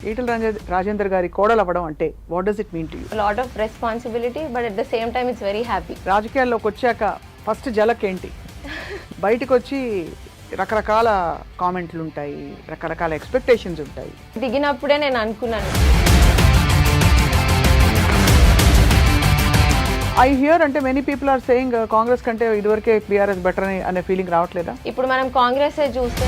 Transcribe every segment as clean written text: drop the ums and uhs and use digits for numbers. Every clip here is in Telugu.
ఈటల రాజేందర్ గారి కోడలు అవ్వడం అంటే what does it mean to you? Lot of responsibility but at the same time it's very happy. రాజకీయాల్లోకి వచ్చాక ఫస్ట్ జలక్ ఏంటి? బయటకు వచ్చి రకరకాల కామెంట్లు ఉంటాయి, రకరకాల ఎక్స్పెక్టేషన్స్ ఉంటాయి. దిగినప్పుడే నేను అనుకున్నాను, ఐ హియర్ అంటే many people are saying Congress కంటే ఇదివరకే బీఆర్ఎస్ బెటర్ అనే ఫీలింగ్ రావట్లేదా? ఇప్పుడు మనం కాంగ్రెస్ చూస్తే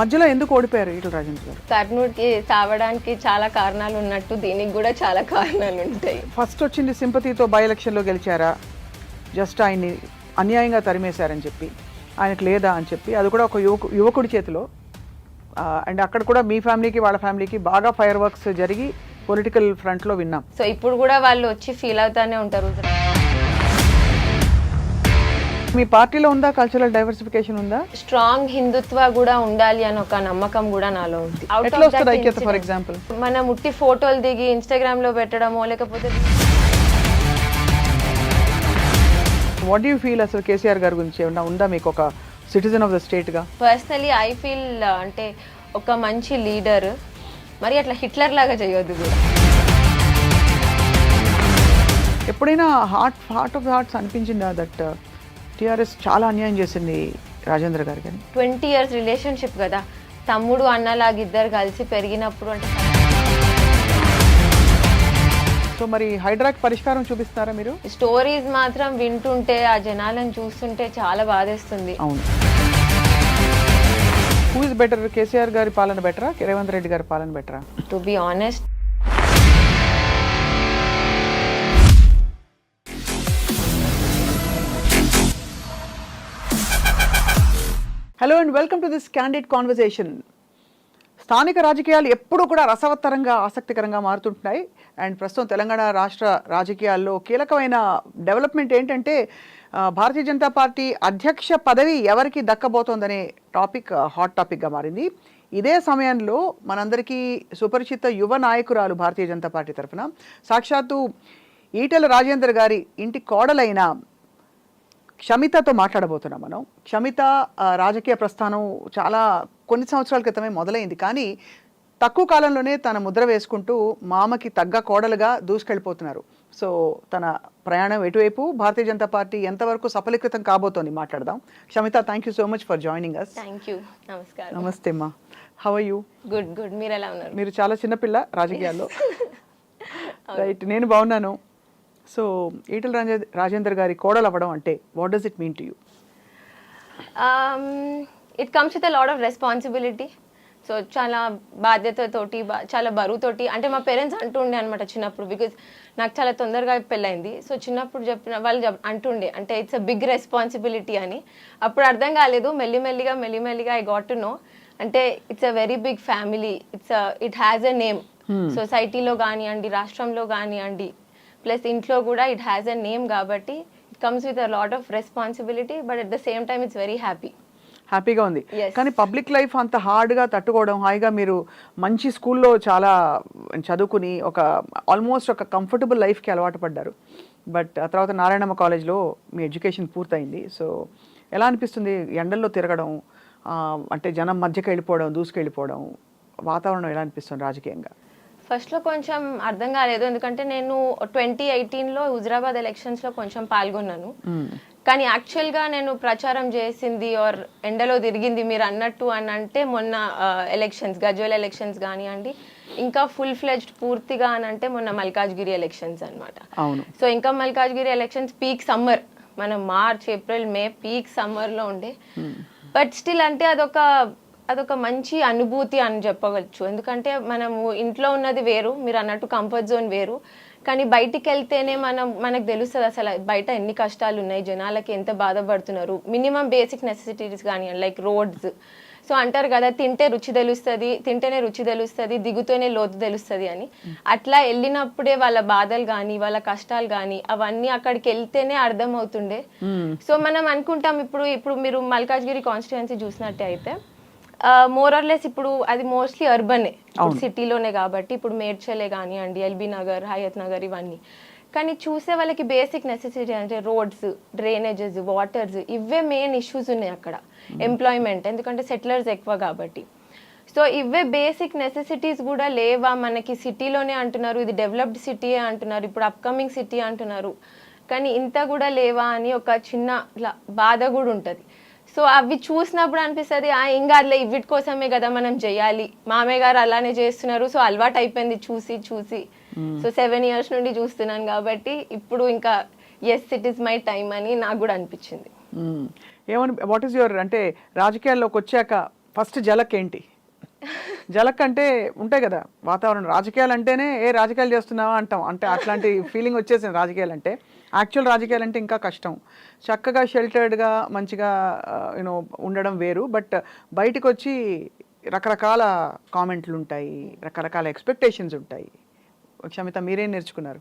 మధ్యలో ఎందుకు ఓడిపోయారు ఈటల రాజేందర్ గారు? కర్నూలుకి సావడానికి చాలా కారణాలు ఉన్నట్టు దీనికి కూడా చాలా కారణాలు ఉంటాయి. ఫస్ట్ వచ్చింది సింపతితో బై ఎలక్షన్లో గెలిచారా, జస్ట్ ఆయన్ని అన్యాయంగా తరిమేశారని చెప్పి, ఆయనకు లేదా అని చెప్పి, అది కూడా ఒక యువకుడి చేతిలో, అండ్ అక్కడ కూడా మీ ఫ్యామిలీకి వాళ్ళ ఫ్యామిలీకి బాగా ఫైర్ వర్క్స్ జరిగి పొలిటికల్ ఫ్రంట్లో విన్నాం. సో ఇప్పుడు కూడా వాళ్ళు వచ్చి ఫీల్ అవుతానే ఉంటారు. మీ పార్టీలో ఉందా కల్చరల్ డైవర్సిఫికేషన్ ఉందా? స్ట్రాంగ్ హిందుత్వ కూడా ఉండాలి అని ఒక నమ్మకం కూడా నాలో ఉంది. ఎట్లా వస్తుంది ఐక్యత? ఫర్ ఎగ్జాంపుల్ మనం ఉట్టి ఫోటోలు దిగి ఇన్స్టాగ్రామ్ లో పెట్టడమో లేకపోతే వాట్ డూ యూ ఫీల్ అసలు కేసీఆర్ గారి గురించి ఏమన్నా ఉందా మీకు ఒక సిటిజన్ ఆఫ్ ద స్టేట్ గా? పర్సనలీ ఐ ఫీల్ అంటే ఒక మంచి లీడర్, మరి అట్లా హిట్లర్ లాగా చేయొద్దు కూడా. ఎప్పుడైనా హార్ట్ ఆఫ్ హార్ట్స్ అనిపించిందా దట్ టీఆర్ఎస్ చాలా అన్యాయం చేసింది రాజేంద్ర గారికి అని? 20 years రిలేషన్షిప్ కదా, తమ్ముడు అన్నలాగా ఇద్దరు కలిసి పెరిగినప్పుడు అంటే. సో మరి హైడ్రాక్ పరిష్కారం చూపిస్తారా మీరు? స్టోరీస్ మాత్రం వింటుంటే ఆ జనాలను చూస్తుంటే చాలా బాధేస్తుంది. అవును. హూ ఇస్ బెటర్, కేసీఆర్ గారి పాలన బెటరా, రేవంత్ రెడ్డి గారి పాలన బెటరా? To be honest, hello and welcome to this candid conversation. స్థానిక రాజకీయాలు ఎప్పుడూ కూడా రసవత్తరంగా ఆసక్తికరంగా మారుతుంటాయి. అండ్ ప్రస్తుతం తెలంగాణ రాష్ట్ర రాజకీయాల్లో కీలకమైన డెవలప్మెంట్ ఏంటంటే భారతీయ జనతా పార్టీ అధ్యక్ష పదవి ఎవరికి దక్కబోతోందనే టాపిక్ హాట్ టాపిక్గా మారింది. ఇదే సమయంలో మనందరికీ సుపరిచిత యువ నాయకురాలు భారతీయ జనతా పార్టీ తరఫున సాక్షాత్తు ఈటల రాజేందర్ గారి ఇంటి కోడలైన క్షమితతో మాట్లాడబోతున్నాం మనం. క్షమిత రాజకీయ ప్రస్థానం చాలా కొన్ని సంవత్సరాల క్రితమే మొదలైంది, కానీ తక్కువ కాలంలోనే తన ముద్ర వేసుకుంటూ మామకి తగ్గ కోడలుగా దూసుకెళ్ళిపోతున్నారు. సో తన ప్రయాణం ఎటువైపు, భారతీయ జనతా పార్టీ ఎంతవరకు సఫలీకృతం కాబోతోంది మాట్లాడదాం. Kshamitha, thank you so much for joining us. Thank you. నమస్కారం. నమస్తే అమ్మా, how are you? Good good. మీరు ఎలా ఉన్నారు? మీరు చాలా చిన్నపిల్ల రాజకీయాల్లో. రైట్, నేను బాగున్నాను. సో ఈటల రాజేందర్ గారి కోడలు అవ్వడం అంటే what does it mean to you? It comes with a lot of responsibility. So చాలా బాధ్యతతోటి, చాలా బరువుతోటి. అంటే మా పేరెంట్స్ అంటుండే అనమాట చిన్నప్పుడు, బికాజ్ నాకు చాలా తొందరగా పెళ్ళైంది. సో చిన్నప్పుడు వాళ్ళు అంటుండే అంటే ఇట్స్ అ బిగ్ రెస్పాన్సిబిలిటీ అని. అప్పుడు అర్థం కాలేదు, మెల్లిమెల్లిగా ఐ గాట్ టు నో అంటే it's a very big family. It has a name. సొసైటీలో కానివ్వండి, రాష్ట్రంలో కానివ్వండి, ప్లస్ ఇంట్లో కూడా ఇట్ హ్యాస్ ఎ నేమ్. కాబట్టి it comes with a lot of responsibility but at the same time it's very హ్యాపీగా ఉంది. కానీ పబ్లిక్ లైఫ్ అంత హార్డ్గా తట్టుకోవడం, హాయిగా మీరు మంచి స్కూల్లో చాలా చదువుకుని ఒక ఆల్మోస్ట్ ఒక కంఫర్టబుల్ లైఫ్కి అలవాటు పడ్డారు. బట్ ఆ తర్వాత నారాయణమ్మ కాలేజ్లో మీ ఎడ్యుకేషన్ పూర్తయింది. సో ఎలా అనిపిస్తుంది ఎండల్లో తిరగడం, అంటే జనం మధ్యకి వెళ్ళిపోవడం, దూసుకెళ్ళిపోవడం, వాతావరణం ఎలా అనిపిస్తుంది రాజకీయంగా? ఫస్ట్లో కొంచెం అర్థం కాలేదు, ఎందుకంటే నేను 2018లో హుజరాబాద్ ఎలక్షన్స్లో కొంచెం పాల్గొన్నాను. కానీ యాక్చువల్గా నేను ప్రచారం చేసింది ఆర్ ఎండలో తిరిగింది మీరు అన్నట్టు అని అంటే మొన్న ఎలక్షన్స్, గజ్వేల్ ఎలక్షన్స్ కానివ్వండి, ఇంకా ఫుల్ ఫ్లెడ్జ్డ్ పూర్తిగా అని అంటే మొన్న మల్కాజ్గిరి ఎలక్షన్స్ అనమాట. సో ఇంకా మల్కాజ్గిరి ఎలక్షన్స్ పీక్ సమ్మర్, మనం మార్చ్, ఏప్రిల్, మే పీక్ సమ్మర్లో ఉండే. బట్ స్టిల్ అంటే అదొక మంచి అనుభూతి అని చెప్పవచ్చు. ఎందుకంటే మనము ఇంట్లో ఉన్నది వేరు, మీరు అన్నట్టు కంఫర్ట్ జోన్ వేరు, కానీ బయటికి వెళ్తేనే మనకు తెలుస్తుంది అసలు బయట ఎన్ని కష్టాలు ఉన్నాయి, జనాలకి ఎంత బాధపడుతున్నారు. మినిమం బేసిక్ నెసెసిటీస్ కానీ లైక్ రోడ్స్. సో అంటారు కదా, తింటేనే రుచి తెలుస్తుంది, దిగుతూనే లోతు తెలుస్తుంది అని. అట్లా వెళ్ళినప్పుడే వాళ్ళ బాధలు కానీ వాళ్ళ కష్టాలు కానీ అవన్నీ అక్కడికి వెళ్తేనే అర్థం అవుతుండే. సో మనం అనుకుంటాం ఇప్పుడు మీరు మల్కాజ్గిరి కాన్స్టిట్యుయెన్సీ చూసినట్టే అయితే మోర్ ఆర్ లెస్ ఇప్పుడు అది మోస్ట్లీ అర్బనే, సిటీలోనే. కాబట్టి ఇప్పుడు మేడ్చలే కానివ్వండి, ఎల్బీ నగర్, హయత్ నగర్, ఇవన్నీ. కానీ చూసే వాళ్ళకి బేసిక్ నెసెసిటీ అంటే రోడ్స్, డ్రైనేజెస్, వాటర్స్, ఇవే మెయిన్ ఇష్యూస్ ఉన్నాయి అక్కడ. ఎంప్లాయ్మెంట్, ఎందుకంటే సెటిలర్స్ ఎక్కువ కాబట్టి. సో ఇవే బేసిక్ నెసెసిటీస్ కూడా లేవా మనకి? సిటీలోనే అంటున్నారు, ఇది డెవలప్డ్ సిటీయే అంటున్నారు, ఇప్పుడు అప్కమింగ్ సిటీ అంటున్నారు, కానీ ఇంత కూడా లేవా అని ఒక చిన్న ఇట్లా బాధ కూడా ఉంటుంది. సో అవి చూసినప్పుడు అనిపిస్తుంది, ఇంకా అట్లా వీటి కోసమే కదా మనం చేయాలి, మామయ్య గారు అలానే చేస్తున్నారు, సో అలవాటు అయిపోయింది చూసి చూసి. సో 7 years నుండి చూస్తున్నాను కాబట్టి ఇప్పుడు ఇంకా yes it is my time అని నాకు కూడా అనిపించింది. ఏమని, వాట్ ఈస్ యువర్, అంటే రాజకీయాల్లోకి వచ్చాక ఫస్ట్ జలక్ ఏంటి? జలక్ అంటే ఉంటాయి కదా వాతావరణం, రాజకీయాలు అంటేనే ఏ రాజకీయాలు చేస్తున్నావా అంటాం, అంటే అట్లాంటి ఫీలింగ్ వచ్చేసింది రాజకీయాలు అంటే. యాక్చువల్ రాజకీయాలు అంటే ఇంకా కష్టం, చక్కగా షెల్టర్డ్గా మంచిగా యూనో ఉండడం వేరు, బట్ బయటకు వచ్చి రకరకాల కామెంట్లు ఉంటాయి, రకరకాల ఎక్స్పెక్టేషన్స్ ఉంటాయి. క్షమిత, మీరేం నేర్చుకున్నారు?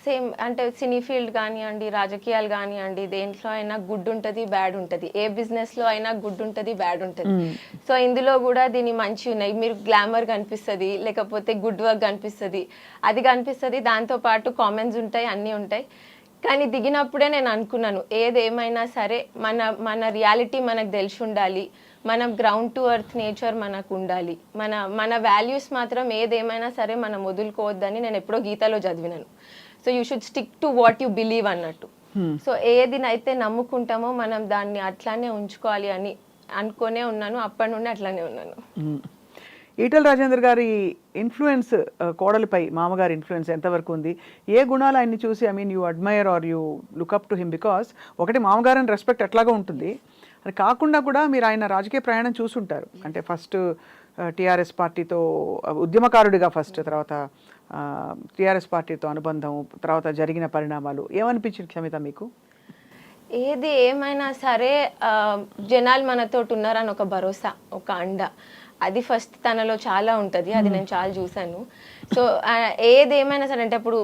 సేమ్ అంటే సినీ ఫీల్డ్ కానివ్వండి, రాజకీయాలు కానివ్వండి, దేంట్లో అయినా గుడ్ ఉంటుంది, బ్యాడ్ ఉంటుంది. ఏ బిజినెస్లో అయినా గుడ్ ఉంటుంది, బ్యాడ్ ఉంటుంది. సో ఇందులో కూడా దీని మంచి ఉన్నాయి. మీరు గ్లామర్ కనిపిస్తుంది, లేకపోతే గుడ్ వర్క్ కనిపిస్తుంది, అది కనిపిస్తుంది, దాంతోపాటు కామెంట్స్ ఉంటాయి, అన్నీ ఉంటాయి. కానీ దిగినప్పుడే నేను అనుకున్నాను, ఏదేమైనా సరే మన రియాలిటీ మనకు తెలిసి ఉండాలి, మనం గ్రౌండ్ టు ఎర్త్ నేచర్ మనకు ఉండాలి, మన వాల్యూస్ మాత్రం ఏదేమైనా సరే మనం వదులుకోవద్దని నేను ఎప్పుడో గీతలో చదివినాను. So you should stick to what you believe అన్నట్టు. సో ఏదినైతే నమ్ముకుంటామో మనం దాన్ని అట్లానే ఉంచుకోవాలి అని అనుకునే ఉన్నాను, అప్పటి నుండి అట్లానే ఉన్నాను. ఈటెల రాజేందర్ గారి ఇన్ఫ్లుయెన్స్ కోడలిపై మామగారి ఇన్ఫ్లుయెన్స్ ఎంతవరకు ఉంది? ఏ గుణాలు ఆయన్ని చూసి you admire are you look up to him? Because ఒకటి మామగారిని రెస్పెక్ట్ ఎట్లాగా ఉంటుంది, అది కాకుండా కూడా మీరు ఆయన రాజకీయ ప్రయాణం చూసుంటారు. అంటే ఫస్ట్ టీఆర్ఎస్ పార్టీతో ఉద్యమకారుడిగా ఫస్ట్, తర్వాత టీఆర్ఎస్ పార్టీతో అనుబంధం, తర్వాత జరిగిన పరిణామాలు ఏమనిపించింది క్షమిత మీకు? ఏది ఏమైనా సరే జనాలు మనతోటి ఉన్నారని ఒక భరోసా, ఒక అండ, అది ఫస్ట్ తనలో చాలా ఉంటుంది. అది నేను చాలా చూశాను. సో ఏదేమైనా సరే, అంటే అప్పుడు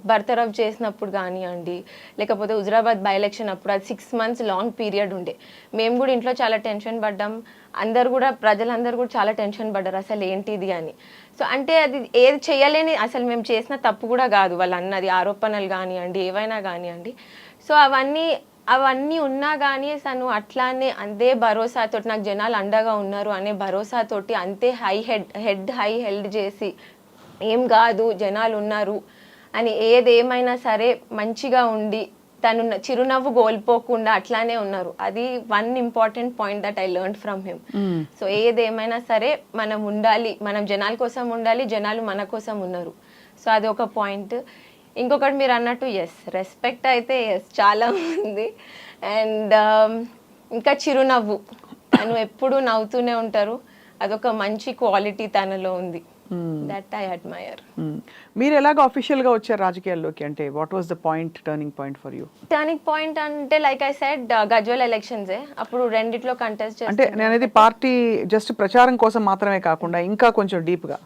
బర్తరఫ్ చేసినప్పుడు కానివ్వండి, లేకపోతే హుజరాబాద్ బై ఎలక్షన్ అప్పుడు, అది 6 months లాంగ్ పీరియడ్ ఉండే. మేము కూడా ఇంట్లో చాలా టెన్షన్ పడ్డాం, అందరు కూడా, ప్రజలందరూ కూడా చాలా టెన్షన్ పడ్డారు, అసలు ఏంటిది అని. సో అంటే అది ఏది చేయలేని, అసలు మేము చేసిన తప్పు కూడా కాదు, వాళ్ళు అన్నది ఆరోపణలు కానివ్వండి, ఏవైనా కానివ్వండి. సో అవన్నీ ఉన్నా కానీ తను అట్లానే అదే భరోసాతోటి, నాకు జనాలు అండగా ఉన్నారు అనే భరోసాతోటి అంతే హెడ్ హై హెల్డ్ చేసి, ఏం కాదు జనాలు ఉన్నారు అని, ఏదేమైనా సరే మంచిగా ఉండి తను చిరునవ్వు కోల్పోకుండా అట్లానే ఉన్నారు. అది one important point that I learn from him. So ఏదేమైనా సరే మనం ఉండాలి, మనం జనాల కోసం ఉండాలి, జనాలు మన కోసం ఉన్నారు. సో అది ఒక పాయింట్. ఇంకొకటి మీరు అన్నట్టు రెస్పెక్ట్ అయితే చాలా ఉంది. అండ్ ఇంకా చిరునవ్వు, తను ఎప్పుడు నవ్వుతూనే ఉంటారు, అదొక మంచి క్వాలిటీ తనలో ఉంది. That I admire. మీరు ఎలాగ అఫీషియల్గా వచ్చారు రాజకీయాల్లోకి? అంటే what was the point, turning point for you? Turning point అంటే లైక్ ఐ సెడ్, గజ్వేల్ ఎలక్షన్సే. అప్పుడు రెండిట్లో కంటెస్ట్ చేస్తే, అంటే నేను అనేది పార్టీ జస్ట్ ప్రచారం కోసం మాత్రమే కాకుండా ఇంకా కొంచెం డీప్గా,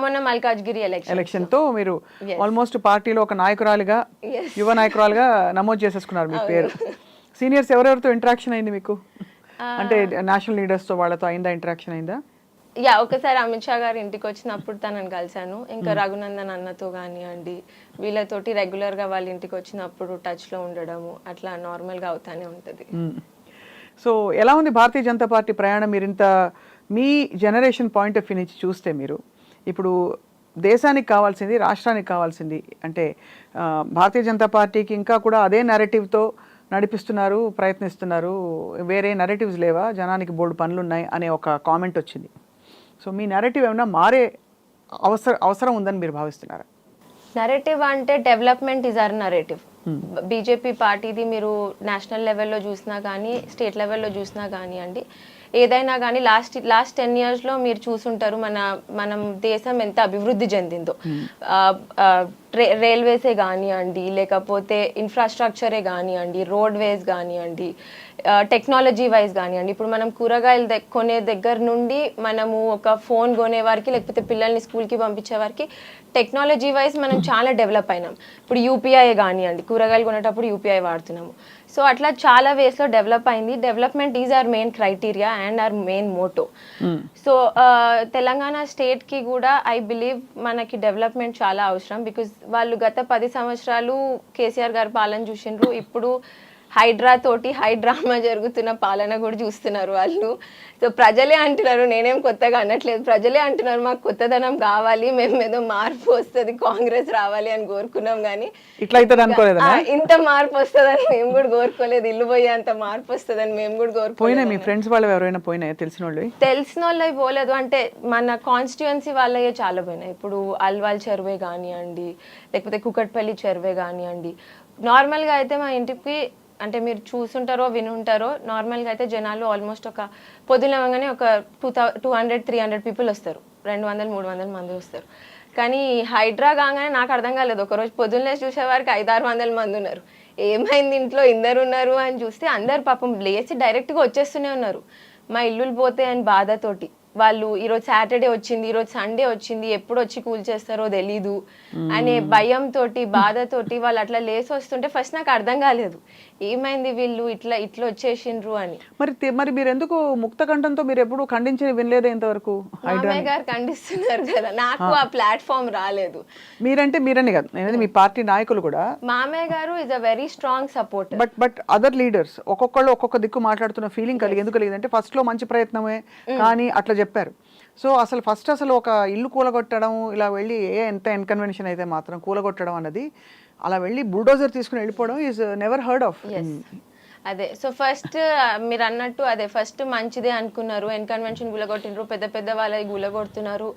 మొన్న మల్కాజ్గిరి ఎలక్షన్ తో మీరు ఆల్మోస్ట్ పార్టీలో ఒక నాయకురాలిగా, యువ నాయకురాలుగా నమోదు చేసేసుకున్నారు మీ పేరు. సీనియర్స్ ఎవరెవరితో ఇంటరాక్షన్ అయింది మీకు? అంటే నేషనల్ లీడర్స్ తో వాళ్ళతో అయిందా, ఇంటరాక్షన్ అయిందా? ఒకసారి అమిత్ షా గారు ఇంటికి వచ్చినప్పుడు తనని కలిశాను. ఇంకా రఘునందన్ అన్నతో కానివ్వండి, వీళ్ళతోటి రెగ్యులర్ గా వాళ్ళ ఇంటికి వచ్చినప్పుడు టచ్ లో ఉండడము, అట్లా నార్మల్ గా అవుతానే ఉంటది. సో ఎలా ఉంది భారతీయ జనతా పార్టీ ప్రయాణం? మీరు ఇంత మీ జనరేషన్ పాయింట్ ఆఫ్ వ్యూ నుంచి చూస్తే, మీరు ఇప్పుడు దేశానికి కావాల్సింది, రాష్ట్రానికి కావాల్సింది అంటే భారతీయ జనతా పార్టీకి ఇంకా కూడా అదే నెరేటివ్తో నడిపిస్తున్నారు, ప్రయత్నిస్తున్నారు, వేరే నెరేటివ్స్ లేవా, జనానికి బోర్డు పనులు ఉన్నాయి అనే ఒక కామెంట్ వచ్చింది. సో మీ నెరేటివ్ ఏమైనా మారే అవసరం ఉందని మీరు భావిస్తున్నారా? నెరేటివ్ అంటే development is our narrative. BJP పార్టీది మీరు నేషనల్ లెవెల్లో చూసినా కానీ, స్టేట్ లెవెల్లో చూసినా కానివ్వండి, ఏదైనా కానీ లాస్ట్ 10 yearsలో మీరు చూసుంటారు మనం దేశం ఎంత అభివృద్ధి చెందిందో. రైల్వేసే కానివ్వండి, లేకపోతే ఇన్ఫ్రాస్ట్రక్చరే కానివ్వండి, రోడ్వేస్ కానివ్వండి, టెక్నాలజీ వైజ్ కానివ్వండి. ఇప్పుడు మనం కూరగాయలు కొనే దగ్గర నుండి మనము ఒక ఫోన్ కొనే వారికి, లేకపోతే పిల్లల్ని స్కూల్కి పంపించే వారికి టెక్నాలజీ వైజ్ మనం చాలా డెవలప్ అయినాం. ఇప్పుడు యూపీఐ కానివ్వండి, కూరగాయలు కొనేటప్పుడు యూపీఐ వాడుతున్నాము. సో అట్లా చాలా వేస్లో డెవలప్ అయింది. Development is our main criteria and our main motto. So Telangana స్టేట్కి కూడా ఐ బిలీవ్ మనకి డెవలప్మెంట్ చాలా అవసరం. బికాజ్ వాళ్ళు గత 10 సంవత్సరాలు కేసీఆర్ గారు పాలన చూసిండ్రు. ఇప్పుడు హైడ్రా తోటి హైడ్రామా జరుగుతున్న పాలన కూడా చూస్తున్నారు వాళ్ళు. సో ప్రజలే అంటున్నారు, నేనేం కొత్తగా అనట్లేదు, ప్రజలే అంటున్నారు మాకు కొత్తదనం కావాలి, మేము ఏదో మార్పు వస్తుంది, కాంగ్రెస్ రావాలి అని కోరుకున్నాం. కానీ ఇట్లా అయితే అనుకోలేదు, ఇంత మార్పు వస్తుందని మేము కూడా కోరుకోలేదు, ఇల్లు పోయే అంత మార్పు వస్తుందని మేము కూడా కోరుకోలేదు. మీ ఫ్రెండ్స్ వాళ్ళు ఎవరైనా పోయినాయి తెలిసిన వాళ్ళవి పోలేదు, అంటే మన కాన్స్టిట్యుయెన్సీ వాళ్ళే చాలా పోయినాయి. ఇప్పుడు అల్వాల్ చెరువే కానివ్వండి, లేకపోతే కుకట్పల్లి చెరువే కానివ్వండి. నార్మల్గా అయితే మా ఇంటికి, అంటే మీరు చూసుంటారో వినుంటారో, నార్మల్గా అయితే జనాలు ఆల్మోస్ట్ ఒక పొద్దునవగానే ఒక 200-300 పీపుల్ వస్తారు, 200-300 మంది వస్తారు. కానీ హైడ్రా కాగానే నాకు అర్థం కాలేదు, ఒకరోజు పొద్దున్నే చూసేవారికి 500-600 మంది ఉన్నారు. ఏమైంది ఇంట్లో ఇందరు ఉన్నారు అని చూస్తే అందరు పాపం లేచి డైరెక్ట్గా వచ్చేస్తూనే ఉన్నారు. మా ఇల్లులు పోతే అని బాధతోటి వాళ్ళు ఈరోజు సాటర్డే వచ్చింది, ఈరోజు సండే వచ్చింది, ఎప్పుడు వచ్చి కూల్ చేస్తారో తెలీదు అనే భయంతో బాధతోటి వాళ్ళు అట్లా లేసి వస్తుంటే ఫస్ట్ నాకు అర్థం కాలేదు, ఏమైంది వీళ్ళు ఇట్లా వచ్చేసిండ్రు అని. మరి మీరు ఎందుకు ముక్త కంఠంతో మీరు ఎప్పుడు ఖండించి వినలేదు ఇంతవరకు? మామయ్య గారు ఖండిస్తున్నారు కదా, నాకు ఆ ప్లాట్ఫామ్ రాలేదు. మీరని కాదు, మీ పార్టీ నాయకులు కూడా. మామయ్య గారు is a very strong support. But other leaders ఒక్కొక్కళ్ళు ఒక్కొక్క దిక్కు మాట్లాడుతున్న ఫీలింగ్ కలిగి ఎందుకు లేదంటే ఫస్ట్ లో మంచి ప్రయత్నమే కానీ అట్లా చెప్పారు. సో అసలు ఒక ఇల్లు కూలగొట్టడం, ఇలా వెళ్ళి ఎంత ఇన్కన్వెన్షన్ అయితే మాత్రం కూలగొట్టడం అన్నది, అలా వెళ్ళి బుల్డోజర్ తీసుకుని వెళ్ళిపోవడం ఈజ్ నెవర్ హర్డ్ ఆఫ్. అదే సో ఫస్ట్ మీరు అన్నట్టు అదే ఫస్ట్ మంచిదే అనుకున్నారు, ఎన్కన్వెన్షన్ గులగొట్టినారు, పెద్ద వాళ్ళకి గులగొడుతున్నారు,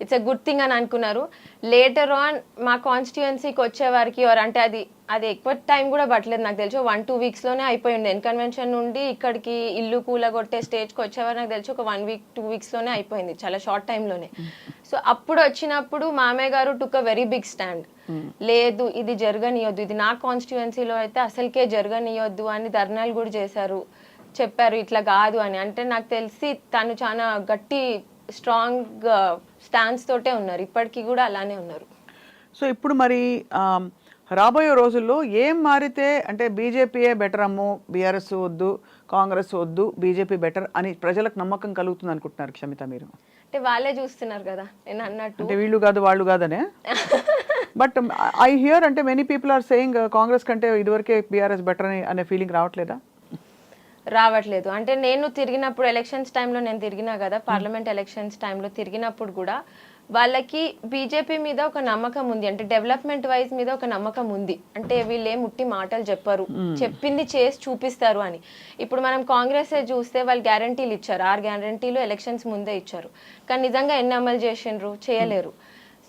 ఇట్స్ ఎ గుడ్ థింగ్ అని అనుకున్నారు. లేటర్ ఆన్ మా కాన్స్టిట్యుయెన్సీకి వచ్చే వారికి అంటే అది ఎక్కువ టైం కూడా పట్టలేదు, నాకు తెలిసి 1-2 వీక్స్లోనే అయిపోయింది. ఎన్కన్వెన్షన్ నుండి ఇక్కడికి ఇల్లు కూలగొట్టే స్టేజ్కి వచ్చేవారు నాకు తెలిసి ఒక 1-2 వీక్స్లోనే అయిపోయింది, చాలా షార్ట్ టైంలోనే. సో అప్పుడు వచ్చినప్పుడు మామయ్య గారు టుక్ అ వెరీ బిగ్ స్టాండ్, లేదు ఇది జరగనియొద్దు, ఇది నా కాన్స్టిట్యుయెన్సీలో అయితే అసలుకే జరగనియొద్దు అని ధర్నాలు కూడా చేశారు, చెప్పారు ఇట్లా కాదు అని. అంటే నాకు తెలిసి తను చాలా గట్టి స్ట్రాంగ్ స్టాన్స్ తోటే ఉన్నారు, ఇప్పటికీ కూడా అలానే ఉన్నారు. సో ఇప్పుడు మరి రాబోయే రోజుల్లో ఏం మారితే అంటే బీజేపీయే బెటర్ అమ్మో, బీఆర్ఎస్ వద్దు, కాంగ్రెస్ వద్దు, బీజేపీ బెటర్ అని ప్రజలకు నమ్మకం కలుగుతుంది అనుకుంటున్నారు క్షమిత మీరు? అంటే వాళ్ళే చూస్తున్నారు కదా నేను అన్నట్టు, అంటే వీళ్ళు కాదు వాళ్ళు కాదనే. బట్ ఐ హియర్ అంటే many people are saying Congress కంటే ఇదివరకే బీఆర్ఎస్ బెటర్ అనే ఫీలింగ్ రావట్లేదా? రావట్లేదు. అంటే నేను తిరిగినప్పుడు ఎలక్షన్స్ టైంలో నేను తిరిగినా కదా, పార్లమెంట్ ఎలక్షన్స్ టైంలో తిరిగినప్పుడు కూడా వాళ్ళకి బీజేపీ మీద ఒక నమ్మకం ఉంది, అంటే డెవలప్మెంట్ వైజ్ మీద ఒక నమ్మకం ఉంది. అంటే వీళ్ళు ఏం ముట్టి మాటలు చెప్పరు, చెప్పింది చేసి చూపిస్తారు అని. ఇప్పుడు మనం కాంగ్రెస్ చూస్తే వాళ్ళు గ్యారంటీలు ఇచ్చారు, 6 గ్యారంటీలు ఎలక్షన్స్ ముందే ఇచ్చారు, కానీ నిజంగా ఎన్ని అమలు చేసిండ్రు? చేయలేరు.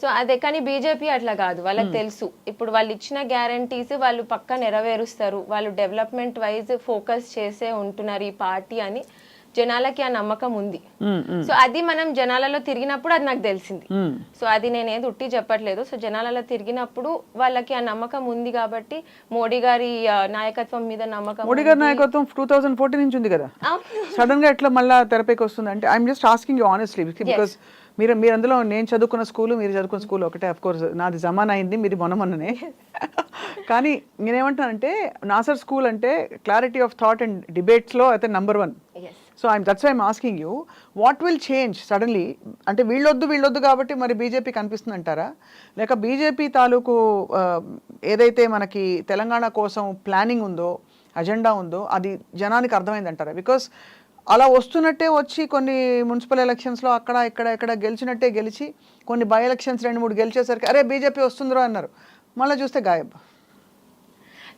సో అదే, కానీ బీజేపీ అట్లా కాదు, వాళ్ళకి తెలుసు ఇప్పుడు వాళ్ళు ఇచ్చిన గ్యారంటీస్ వాళ్ళు పక్కా నెరవేరుస్తారు, వాళ్ళు డెవలప్మెంట్ వైజ్ ఫోకస్ చేసే ఉంటున్నారు ఈ పార్టీ అని జనాలకి ఆ నమ్మకం ఉంది. సో అది మనం జనాలలో తిరిగినప్పుడు అది నాకు తెలిసింది. సో అది నేనేది ఉట్టి చెప్పట్లేదు. సో జనాలలో తిరిగినప్పుడు వాళ్ళకి ఆ నమ్మకం ఉంది కాబట్టి మోడీ గారి నాయకత్వం మీద నమ్మకం. మోడీ గారి నాయకత్వం 2014 నుంచి ఉంది కదా, సడన్ గా ఎట్లా మళ్ళీ తెరపైకి వస్తుంది అంటే? I'm just asking you honestly, because మీరు అందులో నేను చదువుకున్న స్కూలు మీరు చదువుకున్న స్కూల్ ఒకటే. అఫ్ కోర్స్ నాది జమానా అయింది, మీది మొన్ననే. కానీ నేనేమంటానంటే నాసర్ స్కూల్ అంటే క్లారిటీ ఆఫ్ థాట్ అండ్ డిబేట్స్లో అయితే number 1. So that's why I'm asking you, what will change suddenly? అంటే వీళ్ళొద్దు కాబట్టి మరి బీజేపీ కనిపిస్తుంది అంటారా? లేక బీజేపీ తాలూకు ఏదైతే మనకి తెలంగాణ కోసం ప్లానింగ్ ఉందో, అజెండా ఉందో అది జనానికి అర్థమైంది అంటారా? బికాస్ అలా వస్తున్నట్టే వచ్చి కొన్ని మున్సిపల్ ఎలక్షన్స్లో అక్కడ ఇక్కడ గెలిచినట్టే గెలిచి కొన్ని బై ఎలక్షన్స్ 2-3 గెలిచేసరికి అరే బీజేపీ వస్తుందో అన్నారు, మళ్ళీ చూస్తే గాయబ్.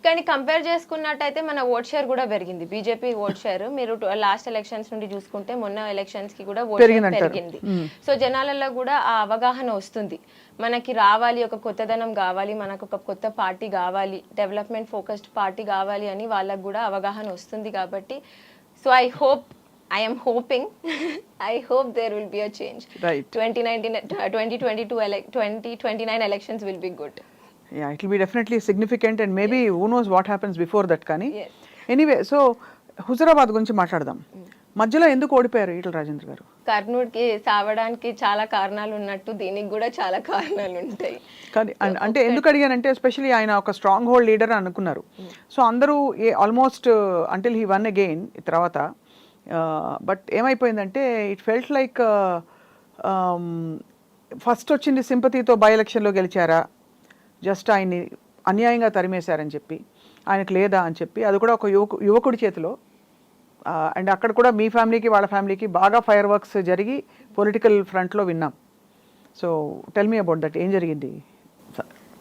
కానీ కంపేర్ చేసుకున్నట్టయితే మన ఓట్ షేర్ కూడా పెరిగింది, బీజేపీ ఓట్ షేర్. మీరు లాస్ట్ ఎలక్షన్స్ నుండి చూసుకుంటే మొన్న ఎలక్షన్స్ కి కూడా ఓట్ షేర్ పెరిగింది. సో జనాలలో కూడా ఆ అవగాహన వస్తుంది, మనకి రావాలి, ఒక కొత్తదనం కావాలి, మనకు ఒక కొత్త పార్టీ కావాలి, డెవలప్మెంట్ ఫోకస్డ్ పార్టీ కావాలి అని వాళ్ళకు కూడా అవగాహన వస్తుంది. కాబట్టి so I am hoping I hope there will be a change. Right. 2029 elections will be good. Yeah, it will be definitely significant and maybe who knows what happens before that కానీ. Anyway, so హుజరాబాద్ గురించి మాట్లాడదాం. మధ్యలో ఎందుకు ఓడిపోయారు ఈటల రాజేంద్ర గారు? కర్నూలుకి సావడానికి చాలా కారణాలు ఉన్నట్టు దీనికి కూడా చాలా కారణాలు ఉంటాయి. కానీ అంటే ఎందుకు అడిగానంటే ఎస్పెషల్లీ ఆయన ఒక స్ట్రాంగ్ హోల్డ్ లీడర్ అనుకున్నారు. సో అందరూ almost until he one again తర్వాత, బట్ ఏమైపోయిందంటే ఇట్ ఫెల్ట్ లైక్ ఫస్ట్ వచ్చింది సింపతితో బై ఎలక్షన్లో గెలిచారా, జస్ట్ ఆయన్ని అన్యాయంగా తరిమేశారని చెప్పి, ఆయనకు లేదా అని చెప్పి, అది కూడా ఒక యువకుడి చేతిలో. అండ్ అక్కడ కూడా మీ ఫ్యామిలీకి వాళ్ళ ఫ్యామిలీకి బాగా ఫైర్ వర్క్స్ జరిగి పొలిటికల్ ఫ్రంట్లో విన్నాం. So tell me about that, ఏం జరిగింది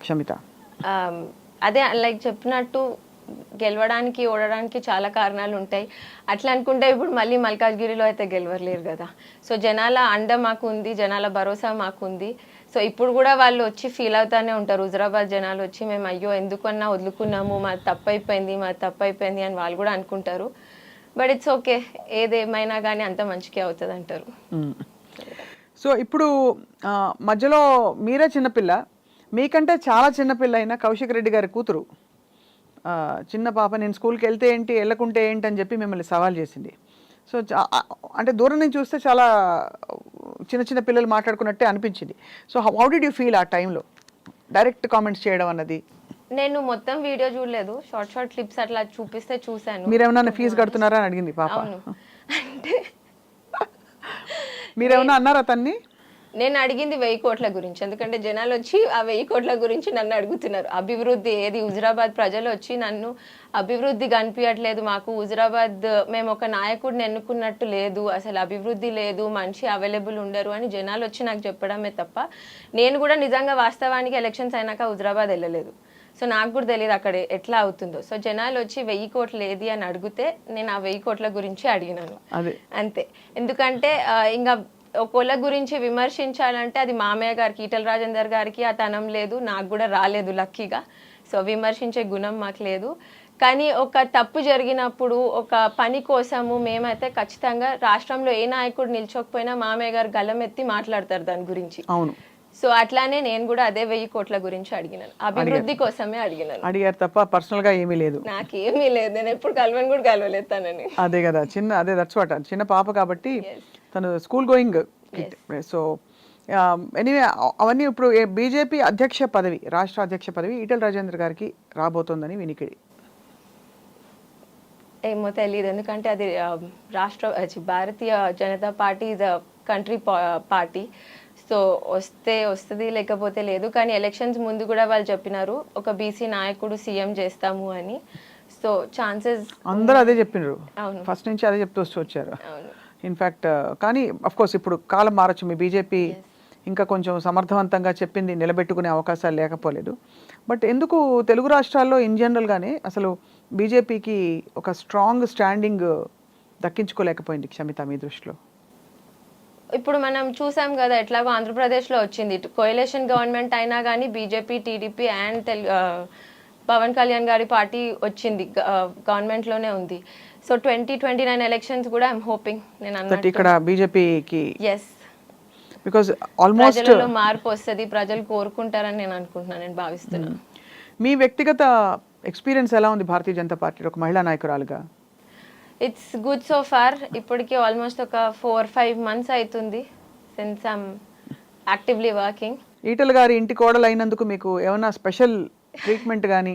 క్షమిత? అదే లైక్ చెప్పినట్టు గెలవడానికి ఓడడానికి చాలా కారణాలు ఉంటాయి. అట్లా అనుకుంటే ఇప్పుడు మళ్ళీ మల్కాజ్గిరిలో అయితే గెలవలేరు కదా. సో జనాల అండ మాకు ఉంది, జనాల భరోసా మాకు ఉంది. సో ఇప్పుడు కూడా వాళ్ళు వచ్చి ఫీల్ అవుతానే ఉంటారు. హుజరాబాద్ జనాలు వచ్చి మేము అయ్యో ఎందుకన్నా వదులుకున్నాము, మాది తప్పైపోయింది అని వాళ్ళు కూడా అనుకుంటారు. బట్ ఇట్స్ ఓకే, ఏదేమైనా కానీ అంత మంచిగా అవుతుంది అంటారు. సో ఇప్పుడు మధ్యలో మీరే చిన్నపిల్ల, మీకంటే చాలా చిన్నపిల్ల అయిన కౌశిక్ రెడ్డి గారి కూతురు, చిన్న పాప, నేను స్కూల్కి వెళ్తే ఏంటి వెళ్ళకుంటే ఏంటి అని చెప్పి మిమ్మల్ని సవాల్ చేసింది. సో అంటే దూరం నుంచి చూస్తే చాలా చిన్న చిన్న పిల్లలు మాట్లాడుకున్నట్టే అనిపించింది. So how did you feel ఆ టైంలో డైరెక్ట్ కామెంట్స్ చేయడం అన్నది? నేను మొత్తం వీడియో చూడలేదు, షార్ట్ క్లిప్స్ అట్లా చూపిస్తే చూసాను. మీరేమన్నా ఫీజు కడుతున్నారా అని అడిగింది పాప. అంటే మీరేమన్నా అన్నారా తన్ని? నేను అడిగింది 1000 కోట్ల గురించి, ఎందుకంటే జనాలు వచ్చి ఆ 1000 కోట్ల గురించి నన్ను అడుగుతున్నారు. అభివృద్ధి ఏది, హుజరాబాద్ ప్రజలు వచ్చి నన్ను అభివృద్ధి కనిపించట్లేదు మాకు, హుజరాబాద్ మేము ఒక నాయకుడిని ఎన్నుకున్నట్టు లేదు, అసలు అభివృద్ధి లేదు, మనిషి అవైలబుల్ ఉండరు అని జనాలు వచ్చి నాకు చెప్పడమే తప్ప నేను కూడా నిజంగా వాస్తవానికి ఎలక్షన్స్ అయినాక హుజరాబాద్ వెళ్ళలేదు. సో నాకు కూడా తెలియదు అక్కడ ఎట్లా అవుతుందో. సో జనాలు వచ్చి 1000 కోట్లు ఏది అని అడిగితే నేను ఆ 1000 కోట్ల గురించి అడిగినాను అంతే. ఎందుకంటే ఇంకా ఒకళ్ళ గురించి విమర్శించాలంటే అది మామయ్య గారికి, ఈటల రాజేందర్ గారికి ఆ తనం లేదు, నాకు కూడా రాలేదు లక్కీగా. సో విమర్శించే గుణం మాకు లేదు. కానీ ఒక తప్పు జరిగినప్పుడు ఒక పని కోసము మేమైతే ఖచ్చితంగా రాష్ట్రంలో ఏ నాయకుడు నిల్చోకపోయినా మామయ్య గారు గలం ఎత్తి మాట్లాడతారు దాని గురించి. అవును. సో అట్లానే నేను కూడా అదే 1000 కోట్ల గురించి అడిగినాను, అభివృద్ధి కోసమే అడిగినాను. అడిగారు తప్ప పర్సనల్ గా ఏమీ లేదు, నాకేమీ లేదు, నేను ఎప్పుడు కలవని కూడా కలవలేదు తనని. అదే కదా, అదే దట్స్ వాట్, చిన్న పాప కాబట్టి తను స్కూల్ గోయింగ్. సో ఎనీవే అవన్నీ ఇప్పుడు బీజేపీ అధ్యక్ష పదవి, రాష్ట్ర అధ్యక్ష పదవి ఈటల రాజేందర్ గారికి రాబోతోందని వినికిడి. ఏమో తెలియదు, ఎందుకంటే అది Bharatiya Janata party is a country party. So వస్తుంది, లేకపోతే లేదు. కానీ ఎలక్షన్స్ ముందు కూడా వాళ్ళు చెప్పినారు ఒక బీసీ నాయకుడు సీఎం చేస్తాము అని. సో ఛాన్సెస్ అందరూ అదే చెప్పినారు, అవును, ఫస్ట్ నుంచి అదే చెప్తూ వచ్చారు. అవును. ఇన్ఫ్యాక్ట్ కానీ అఫ్కోర్స్ ఇప్పుడు కాలం మారచ్చు, మీ బీజేపీ ఇంకా కొంచెం సమర్థవంతంగా చెప్పింది నిలబెట్టుకునే అవకాశాలు లేకపోలేదు. బట్ ఎందుకు తెలుగు రాష్ట్రాల్లో ఇన్ జనరల్గానే అసలు బీజేపీకి ఒక స్ట్రాంగ్ స్టాండింగ్ దక్కించుకోలేకపోయింది క్షమిత మీ దృష్టిలో? ఇప్పుడు మనం చూసాం కదా, ఎట్లాగో ఆంధ్రప్రదేశ్లో వచ్చింది కోయలేషన్ గవర్నమెంట్ అయినా కానీ BJP, TDP and Pavan Kalyan గారి పార్టీ వచ్చింది, గవర్నమెంట్లోనే ఉంది. సో 2029 ఎలక్షన్స్ కూడా ఐఎమ్ హోపింగ్, నేను అన్నట్టు ఇక్కడ బీజేపీకి ఎస్, బికాజ్ ఆల్మోస్ట్ ప్రజలలో మార్పు వస్తుంది, ప్రజలు కోరుకుంటారని నేను అనుకుంటున్నాను, నేను భావిస్తున్నాను. మీ వ్యక్తిగత ఎక్స్పీరియన్స్ ఎలా ఉంది భారతీయ జనతా పార్టీ ఒక మహిళా నాయకురాలుగా? It's good so far. ఇప్పటికి ఆల్మోస్ట్ ఒక 4-5 months అవుతుంది since I'm actively working. Etela గారి ఇంటి కోడలు అయినందుకు మీకు ఏమైనా స్పెషల్ ట్రీట్మెంట్ కానీ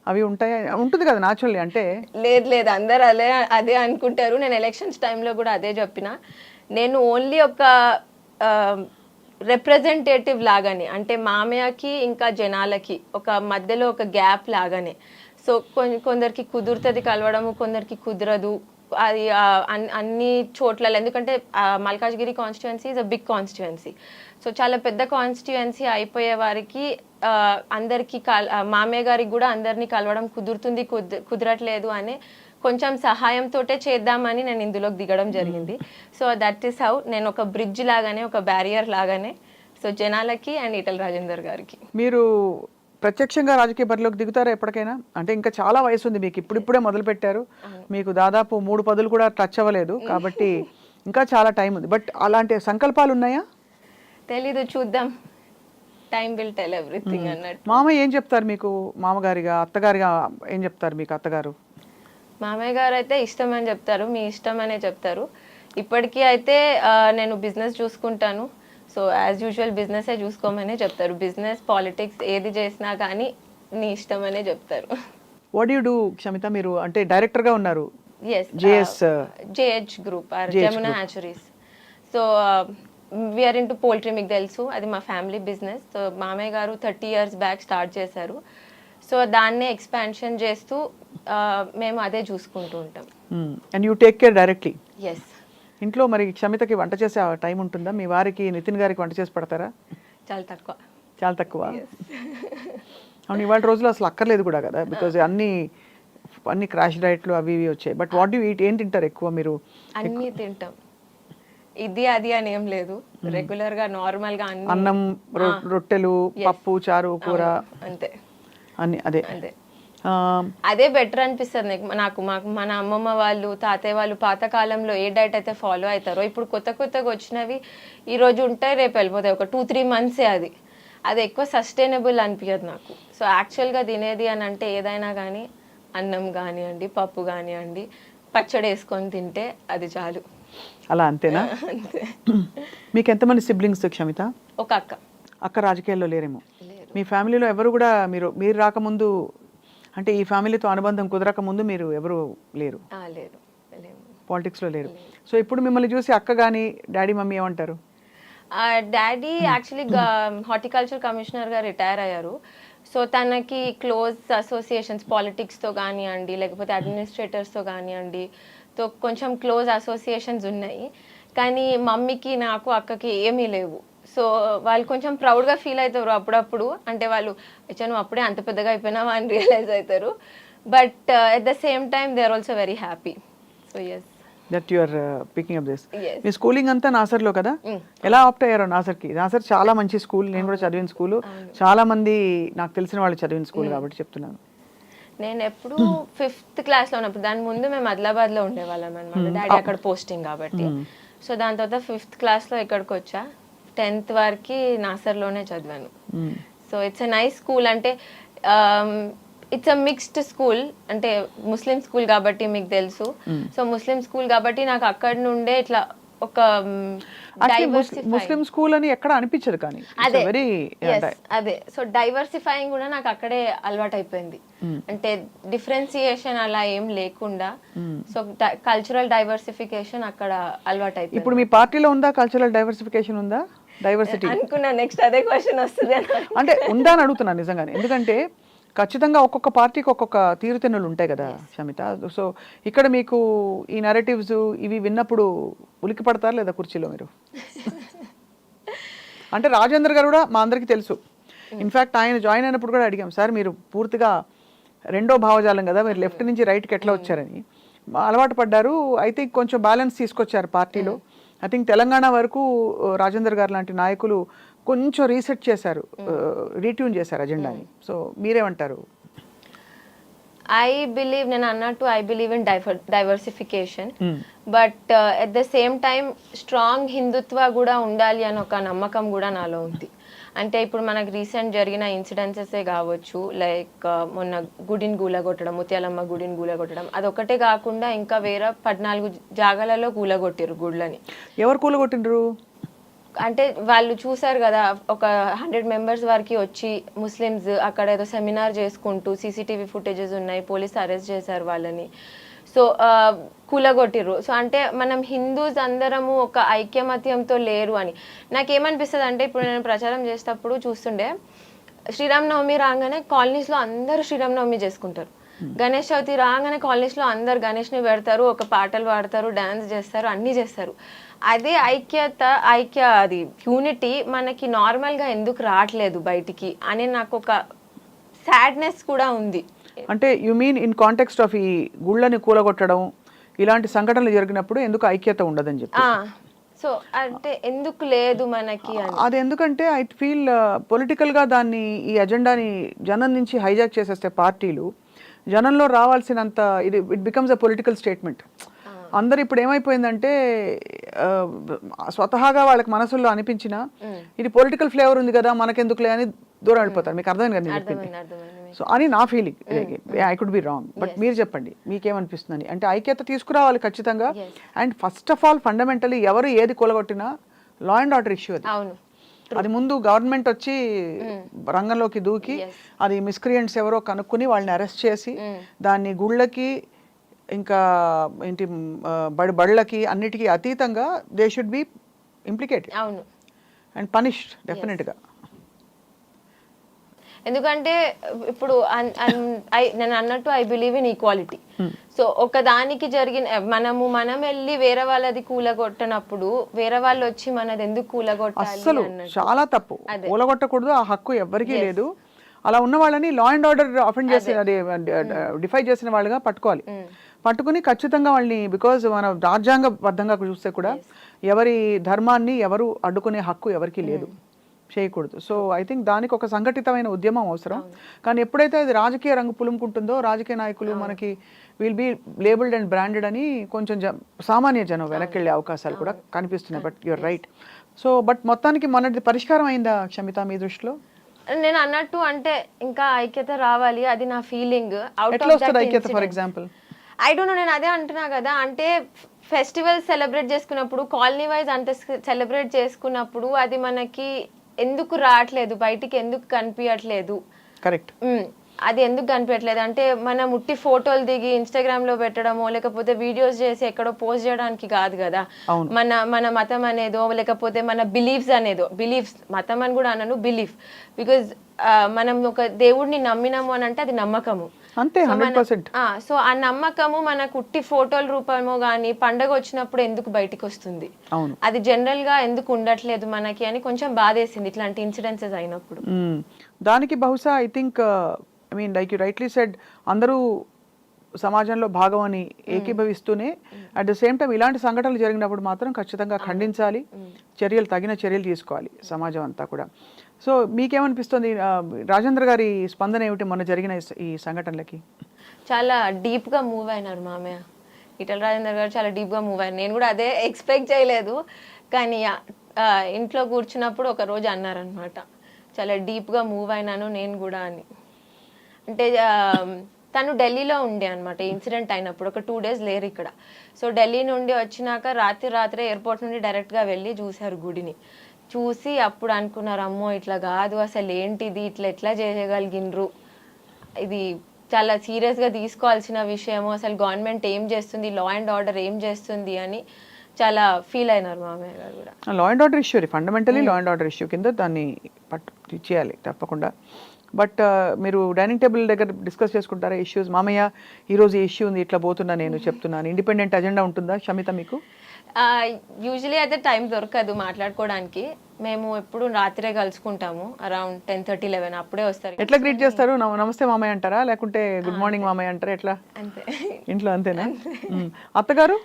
అవి ఉంటాయా? ఉంటుంది కదా న్యాచురల్లీ. అంటే లేదు, అందరు అదే అనుకుంటారు. నేను ఎలక్షన్స్ టైంలో కూడా అదే చెప్పిన, నేను ఓన్లీ ఒక రిప్రజెంటేటివ్ లాగానే, అంటే మామయ్యకి ఇంకా జనాలకి ఒక మధ్యలో ఒక గ్యాప్ లాగానే. సో కొందరికి కుదురుతుంది కలవడము, కొందరికి కుదరదు. అది అన్ని చోట్ల, ఎందుకంటే Malkajgiri constituency is a big constituency. So చాలా పెద్ద కాన్స్టిట్యుయెన్సీ అయిపోయే వారికి అందరికీ మామయ్య గారికి కూడా అందరినీ కలవడం కుదురుతుంది కుదరట్లేదు అనే కొంచెం సహాయంతోటే చేద్దామని నేను ఇందులోకి దిగడం జరిగింది. సో దట్ ఈస్ హౌ నేను ఒక బ్రిడ్జ్ లాగానే, ఒక బ్యారియర్ లాగానే, సో జనాలకి అండ్ ఈటల రాజేందర్ గారికి. మీరు ప్రత్యక్షంగా రాజకీయ బరిలోకి దిగుతారా ఎప్పటికైనా? అంటే ఇంకా చాలా వయసు ఉంది మీకు, ఇప్పుడిప్పుడే మొదలు పెట్టారు, మీకు దాదాపు 3 పదులు కూడా టచ్ అవ్వలేదు కాబట్టి ఇంకా చాలా టైం ఉంది. బట్ అలాంటి సంకల్పాలు ఉన్నాయా? తెలీదు, చూద్దాం, టైం విల్ టెల్ ఎవ్రీథింగ్ అన్నట్టు. మామయ్య ఏం చెప్తారు మీకు? మామగారిగా అత్తగారిగా ఏం చెప్తారు మీకు అత్తగారు? మామయ్య గారు అయితే ఇష్టం అని చెప్తారు, మీ ఇష్టం అనే చెప్తారు. ఇప్పటికీ అయితే నేను బిజినెస్ చూసుకుంటాను, సో యాజ్ యూజువల్ బిజినెసే చూసుకోమనే చెప్తారు. బిజినెస్, పాలిటిక్స్ ఏది చేసినా కానీ నీ ఇష్టం అనే చెప్తారు. What you do Kshamitha? మీరు అంటే డైరెక్టర్గా ఉన్నారు JH group, Jamuna hatcheries. So we're into poultry, మీకు తెలుసు అది మా ఫ్యామిలీ బిజినెస్. సో మామయ్య గారు 30 years బ్యాక్ స్టార్ట్ చేశారు. సో దాన్నే ఎక్స్పాన్షన్ చేస్తూ మేము అదే చూసుకుంటూ ఉంటాం. And you take care directly. Yes. ఇంట్లో మరి క్షమితకి వంట చేసే టైం ఉంటుందా? మీ వారికి నితిన్ గారికి వంట చేసి పెడతారా? చాలా తక్కువ. చాలా తక్కువ. అవును, ఇవాళ రోజులు అసలు అక్కర్లేదు కూడా కదా, బికాజ్ అన్ని క్రాష్ డైట్లు అవి ఇవి వచ్చాయి. బట్ వాట్ యూ ఈట్, ఏం తింటారు ఎక్కువ మీరు? అన్నీ తింటాం, ఇది అది అని ఏం లేదు, రెగ్యులర్ గా నార్మల్ గా అన్ని. అన్నం, రొట్టెలు, పప్పు, చారు, కూర, అంతే అన్ని అదే. అదే బెటర్ అనిపిస్తుంది నాకు. మన అమ్మమ్మ వాళ్ళు, తాతయ్య వాళ్ళు పాతకాలంలో ఏ డైట్ అయితే ఫాలో అవుతారో, ఇప్పుడు కొత్తగా వచ్చినవి ఈ రోజు ఉంటాయి రేపు వెళ్ళిపోతాయి, ఒక 2-3 months అది ఎక్కువ సస్టైనబుల్ అనిపించదు నాకు. సో యాక్చువల్గా తినేది అని అంటే ఏదైనా కానీ అన్నం కానివ్వండి, పప్పు కానివ్వండి, పచ్చడి వేసుకొని తింటే అది చాలు. అలా అంతేనా? అంతే. మీకు ఎంతమంది సిబ్లింగ్స్ క్షమిత? ఒక అక్క. అక్క రాజకీయాల్లో లేరేమో. మీ ఫ్యామిలీలో ఎవరు కూడా మీరు రాకముందు, అంటే ఈ ఫ్యామిలీతో అనుబంధం కుదరక ముందు మీరు ఎవరు లేరు? లేరు, పాలిటిక్స్లో లేరు. సో ఇప్పుడు మిమ్మల్ని చూసి అక్క కానీ డాడీ మమ్మీ ఏమంటారు? డాడీ యాక్చువల్లీ హార్టికల్చర్ కమిషనర్గా రిటైర్ అయ్యారు. సో తనకి క్లోజ్ అసోసియేషన్స్ పాలిటిక్స్తో కానివ్వండి, లేకపోతే అడ్మినిస్ట్రేటర్స్తో కానివ్వండి, తో కొంచెం క్లోజ్ అసోసియేషన్స్ ఉన్నాయి. కానీ మమ్మీకి, నాకు, అక్కకి ఏమీ లేవు. సో వాళ్ళు కొంచెం ప్రౌడ్గా ఫీల్ అవుతారు అప్పుడప్పుడు. అంటే వాళ్ళు నువ్వు అప్పుడే అంత పెద్దగా అయిపోయినావా అని రియలైజ్ అవుతారు. But at the same time they are also very happy. So yes, that you are picking up this. మీ స్కూలింగ్ అంతా నాసర్లో కదా? ఎలా ఆప్ట్ అయ్యారో నాసర్కి? నాసర్ చాలా మంచి స్కూల్, నేను కూడా చదివిన స్కూల్, చాలా మంది నాకు తెలిసిన వాళ్ళు చదివిన స్కూల్ కాబట్టి చెప్తున్నాను. నేను ఎప్పుడు 5th క్లాస్లో ఉన్నప్పుడు, దాని ముందు మేము ఆదిలాబాద్లో ఉండేవాళ్ళం అనమాట, డాడీ అక్కడ పోస్టింగ్ కాబట్టి. సో దాని తర్వాత 5th క్లాస్లో ఇక్కడికి వచ్చా. 10th వరకు నాసర్లోనే చదివాను. So it's a nice school. అంటే ఇట్స్ అ మిక్స్డ్ స్కూల్, అంటే ముస్లిం స్కూల్ కాబట్టి మీకు తెలుసు. సో ముస్లిం స్కూల్ కాబట్టి నాకు అక్కడి నుండే ఇట్లా ఒక ముస్లిం స్కూల్ అని ఎక్కడ అనిపించదు, కానీ అదే. సో డైవర్సిఫైయింగ్ కూడా నాకు అక్కడే అలవాటు అయిపోయింది. అంటే డిఫరెన్సియేషన్ అలా ఏం లేకుండా, సో కల్చరల్ డైవర్సిఫికేషన్ అక్కడ అలవాటు అయిపోయింది. ఇప్పుడు మీ పార్టీలో ఉందా కల్చరల్ డైవర్సిఫికేషన్? ఉందా డైవర్సిటీ? అనుకున్నా నెక్స్ట్ అదే క్వశ్చన్ వస్తుంది అంటే ఉందా అని అడుగుతున్నాను నిజంగానే. ఎందుకంటే ఖచ్చితంగా ఒక్కొక్క పార్టీకి ఒక్కొక్క తీరుతెన్నులు ఉంటాయి కదా షమిత. సో ఇక్కడ మీకు ఈ నరేటివ్స్ ఇవి విన్నప్పుడు ఉలికి పడతారు లేదా కుర్చీలో మీరు? అంటే రాజేంద్ర గారు కూడా మా అందరికీ తెలుసు. ఇన్ఫ్యాక్ట్ ఆయన జాయిన్ అయినప్పుడు కూడా అడిగాం, సార్ మీరు పూర్తిగా రెండో భావజాలం కదా, మీరు లెఫ్ట్ నుంచి రైట్కి ఎట్లా వచ్చారని. అలవాటు పడ్డారు. ఐ థింక్ కొంచెం బ్యాలెన్స్ తీసుకొచ్చారు పార్టీలో. ఐ థింక్ తెలంగాణ వరకు రాజేందర్ గారు లాంటి నాయకులు కొంచెం రీసెట్ చేశారు, రీట్యూన్ చేశారు అజెండాని. సో మీరేమంటారు? ఐ బిలీవ్, నేను అన్నట్టు I believe in diversification, but at the same time strong Hindutva కూడా ఉండాలి అని ఒక నమ్మకం కూడా నాలో ఉంది. అంటే ఇప్పుడు మనకు రీసెంట్ జరిగిన ఇన్సిడెన్సెసే కావచ్చు, లైక్ మొన్న గుడిని కూలగొట్టడం, ముత్యాలమ్మ గుడిని కూలగొట్టడం, అదొకటే కాకుండా ఇంకా వేరే 14 జాగాలలో కూలగొట్టారు గుడ్లని. ఎవరు కూలగొట్టిండ్రు? అంటే వాళ్ళు చూసారు కదా, ఒక 100 members వరకు వచ్చి ముస్లిమ్స్ అక్కడ ఏదో సెమినార్ చేసుకుంటూ, CCTV ఫుటేజెస్ ఉన్నాయి, పోలీస్ అరెస్ట్ చేశారు వాళ్ళని. సో కూలగొట్టిర్రు. సో అంటే మనం హిందూస్ అందరము ఒక ఐక్యమత్యంతో లేరు అని నాకేమనిపిస్తుంది. అంటే ఇప్పుడు నేను ప్రచారం చేసేటప్పుడు చూస్తుండే, శ్రీరామనవమి రాగానే కాలనీస్లో అందరూ శ్రీరామనవమి చేసుకుంటారు. గణేష్ చవితి రాగానే కాలనీస్లో అందరు గణేష్ని పెడతారు, ఒక పాటలు పాడతారు, డ్యాన్స్ చేస్తారు, అన్నీ చేస్తారు. అదే అది యూనిటీ మనకి నార్మల్గా ఎందుకు రావట్లేదు బయటికి అని నాకు ఒక సాడ్నెస్ కూడా ఉంది. అంటే you mean in context of ఈ గుళ్ళని కూలగొట్టడం ఇలాంటి సంఘటనలు జరిగినప్పుడు ఎందుకు ఐక్యత ఉండదని చెప్పి. సో అంటే ఎందుకు లేదు మనకి అని. అది ఎందుకంటే ఐ ఫీల్ పొలిటికల్గా దాన్ని, ఈ అజెండాని జనం నుంచి హైజాక్ చేసేస్తే పార్టీలు, జనంలో రావాల్సినంత it becomes a political statement. అందరు ఇప్పుడు ఏమైపోయిందంటే స్వతహాగా వాళ్ళకి మనసుల్లో అనిపించిన ఇది పొలిటికల్ ఫ్లేవర్ ఉంది కదా మనకెందుకులే అని దూరం వెళ్ళిపోతారు. మీకు అర్థమైంది కదా నేను చెప్పింది? సో అని నా feeling. I could be wrong, but మీరు చెప్పండి మీకేమనిపిస్తుందని. అంటే ఐక్యత తీసుకురావాలి ఖచ్చితంగా. And first of all fundamentally ఎవరు ఏది కూలగొట్టినా లా అండ్ ఆర్డర్ ఇష్యూ అది. అది ముందు గవర్నమెంట్ వచ్చి రంగంలోకి దూకి అది మిస్క్రియంట్స్ ఎవరో కనుక్కుని వాళ్ళని అరెస్ట్ చేసి దాన్ని గుళ్ళకి ఇంకా ఏంటి బళ్ళకి అన్నిటికీ అతీతంగా దే షుడ్ బి ఇంప్లికేటెడ్ అవును. అండ్ పనిష్డ్ డెఫినెట్గా. ఎందుకంటే ఇప్పుడు నేను అన్నట్టు I believe in equality. So ఒక దానికి మనం వెళ్ళి వేరే వాళ్ళది కూలగొట్టనప్పుడు వేరే వాళ్ళు వచ్చి మనది ఎందుకు కూలగొట్టాలి అస్సలు అన్నట్టు. చాలా తప్పు. కూలగొట్టకూడదు, ఆ హక్కు ఎవ్వరికీ లేదు. అలా ఉన్న వాళ్ళని లా అండ్ ఆర్డర్ అఫెండ్ చేసి అది డిఫై చేసిన వాళ్ళుగా పట్టుకోవాలి. పట్టుకుని ఖచ్చితంగా వాళ్ళని, బికాజ్ మన రాజ్యాంగబద్ధంగా చూస్తే కూడా ఎవరి ధర్మాన్ని ఎవరు అడ్డుకునే హక్కు ఎవరికీ లేదు, చేయకూడదు. సో ఐ థింక్ దానికి ఒక సంఘటితమైన ఉద్యమం అవసరం. కానీ ఎప్పుడైతే అది రాజకీయ రంగు పులుముకుంటుందో, రాజకీయ నాయకులు మనకి will be labelled and branded అని కొంచెం సామాన్య జనం వెనక్కి వెళ్ళే అవకాశాలు కూడా కనిపిస్తున్నాయి. But your right. So but మొత్తానికి మొన్నటి పరిష్కారం అయిందా క్షమిత మీ దృష్టిలో? నేను అన్నట్టు అంటే ఇంకా ఐక్యత రావాలి, అది నా ఫీలింగ్. ఎట్లా వస్తుంది ఐక్యత? For example I don't know, నేను అదే అంటున్నా కదా. అంటే ఫెస్టివల్ సెలబ్రేట్ చేసుకున్నప్పుడు, కాలనీ వైజ్ అంటే సెలబ్రేట్ చేసుకున్నప్పుడు అది మనకి ఎందుకు రావట్లేదు, బయటికి ఎందుకు కనిపించట్లేదు? కరెక్ట్. అది ఎందుకు కనిపించట్లేదు అంటే మనం ఉట్టి ఫోటోలు దిగి ఇన్స్టాగ్రామ్ లో పెట్టడమో లేకపోతే వీడియోస్ చేసి ఎక్కడో పోస్ట్ చేయడానికి కాదు కదా. మన మతం అనేదో లేకపోతే మన బిలీఫ్స్ మతం అని కూడా అనను, బిలీఫ్. బికాజ్ మనం ఒక దేవుడిని నమ్మినాము అని అంటే అది నమ్మకము. అంతే, 100%. సో ఆ నమ్మకము మనకు ఉట్టి ఫోటోల రూపమో గానీ పండగ వచ్చినప్పుడు ఎందుకు బయటికి వస్తుంది, అది జనరల్ గా ఎందుకు ఉండట్లేదు మనకి అని కొంచెం బాధేసింది ఇట్లాంటి ఇన్సిడెన్సెస్ అయినప్పుడు. దానికి బహుశా I think I mean like you rightly said, అందరూ సమాజంలో భాగం అని ఏకీభవిస్తూనే అట్ ద సేమ్ టైం ఇలాంటి సంఘటనలు జరిగినప్పుడు మాత్రం ఖచ్చితంగా ఖండించాలి, తగిన చర్యలు తీసుకోవాలి సమాజం అంతా కూడా. సో మీకేమనిపిస్తుంది, రాజేంద్ర గారి స్పందన ఏమిటి మొన్న జరిగిన ఈ సంఘటనలకి? చాలా డీప్ గా మూవ్ అయినారు మామయ్య. ఈటల రాజేందర్ గారు చాలా డీప్ గా మూవ్ అయినారు. నేను కూడా అదే ఎక్స్పెక్ట్ చేయలేదు, కానీ ఇంట్లో కూర్చున్నప్పుడు ఒక రోజు అన్నారనమాట, చాలా డీప్ గా మూవ్ అయినాను నేను కూడా అని. అంటే తను ఢిల్లీలో ఉండే అనమాట ఇన్సిడెంట్ అయినప్పుడు, ఒక 2 days లేరు ఇక్కడ. సో ఢిల్లీ నుండి వచ్చినాక రాత్రి ఎయిర్పోర్ట్ నుండి డైరెక్ట్గా వెళ్ళి చూశారు గుడిని. చూసి అప్పుడు అనుకున్నారు, అమ్మో ఇట్లా కాదు, అసలు ఏంటిది, ఎట్లా చేయగలిగినరు, ఇది చాలా సీరియస్గా తీసుకోవాల్సిన విషయము, అసలు గవర్నమెంట్ ఏం చేస్తుంది, లా అండ్ ఆర్డర్ ఏం చేస్తుంది అని చాలా ఫీల్ అయినారు మామయ్య గారు కూడా. Law and order issue, fundamentally law and order issue కింద దాన్ని చేయాలి తప్పకుండా. బట్ మీరు డైనింగ్ టేబుల్ దగ్గర డిస్కస్ చేసుకుంటారా ఇష్యూస్? మామయ్య ఈరోజు ఈ ఇష్యూ ఉంది, ఇట్లా పోతున్నా, నేను చెప్తున్నాను, ఇండిపెండెంట్ అజెండా ఉంటుందా క్షమిత మీకు? యూజువలీ అయితే టైం దొరకదు మాట్లాడుకోవడానికి. మేము ఎప్పుడు రాత్రే కలుసుకుంటాము, అరౌండ్ 10:30-11 అప్పుడే వస్తారు. ఎట్లా గ్రీట్ చేస్తారు? నమస్తే మామయ్య అంటారా, లేకుంటే గుడ్ మార్నింగ్ మామయ్య అంటారా, ఎట్లా? అంతే, ఇంట్లో అంతేనా? అత్తగారు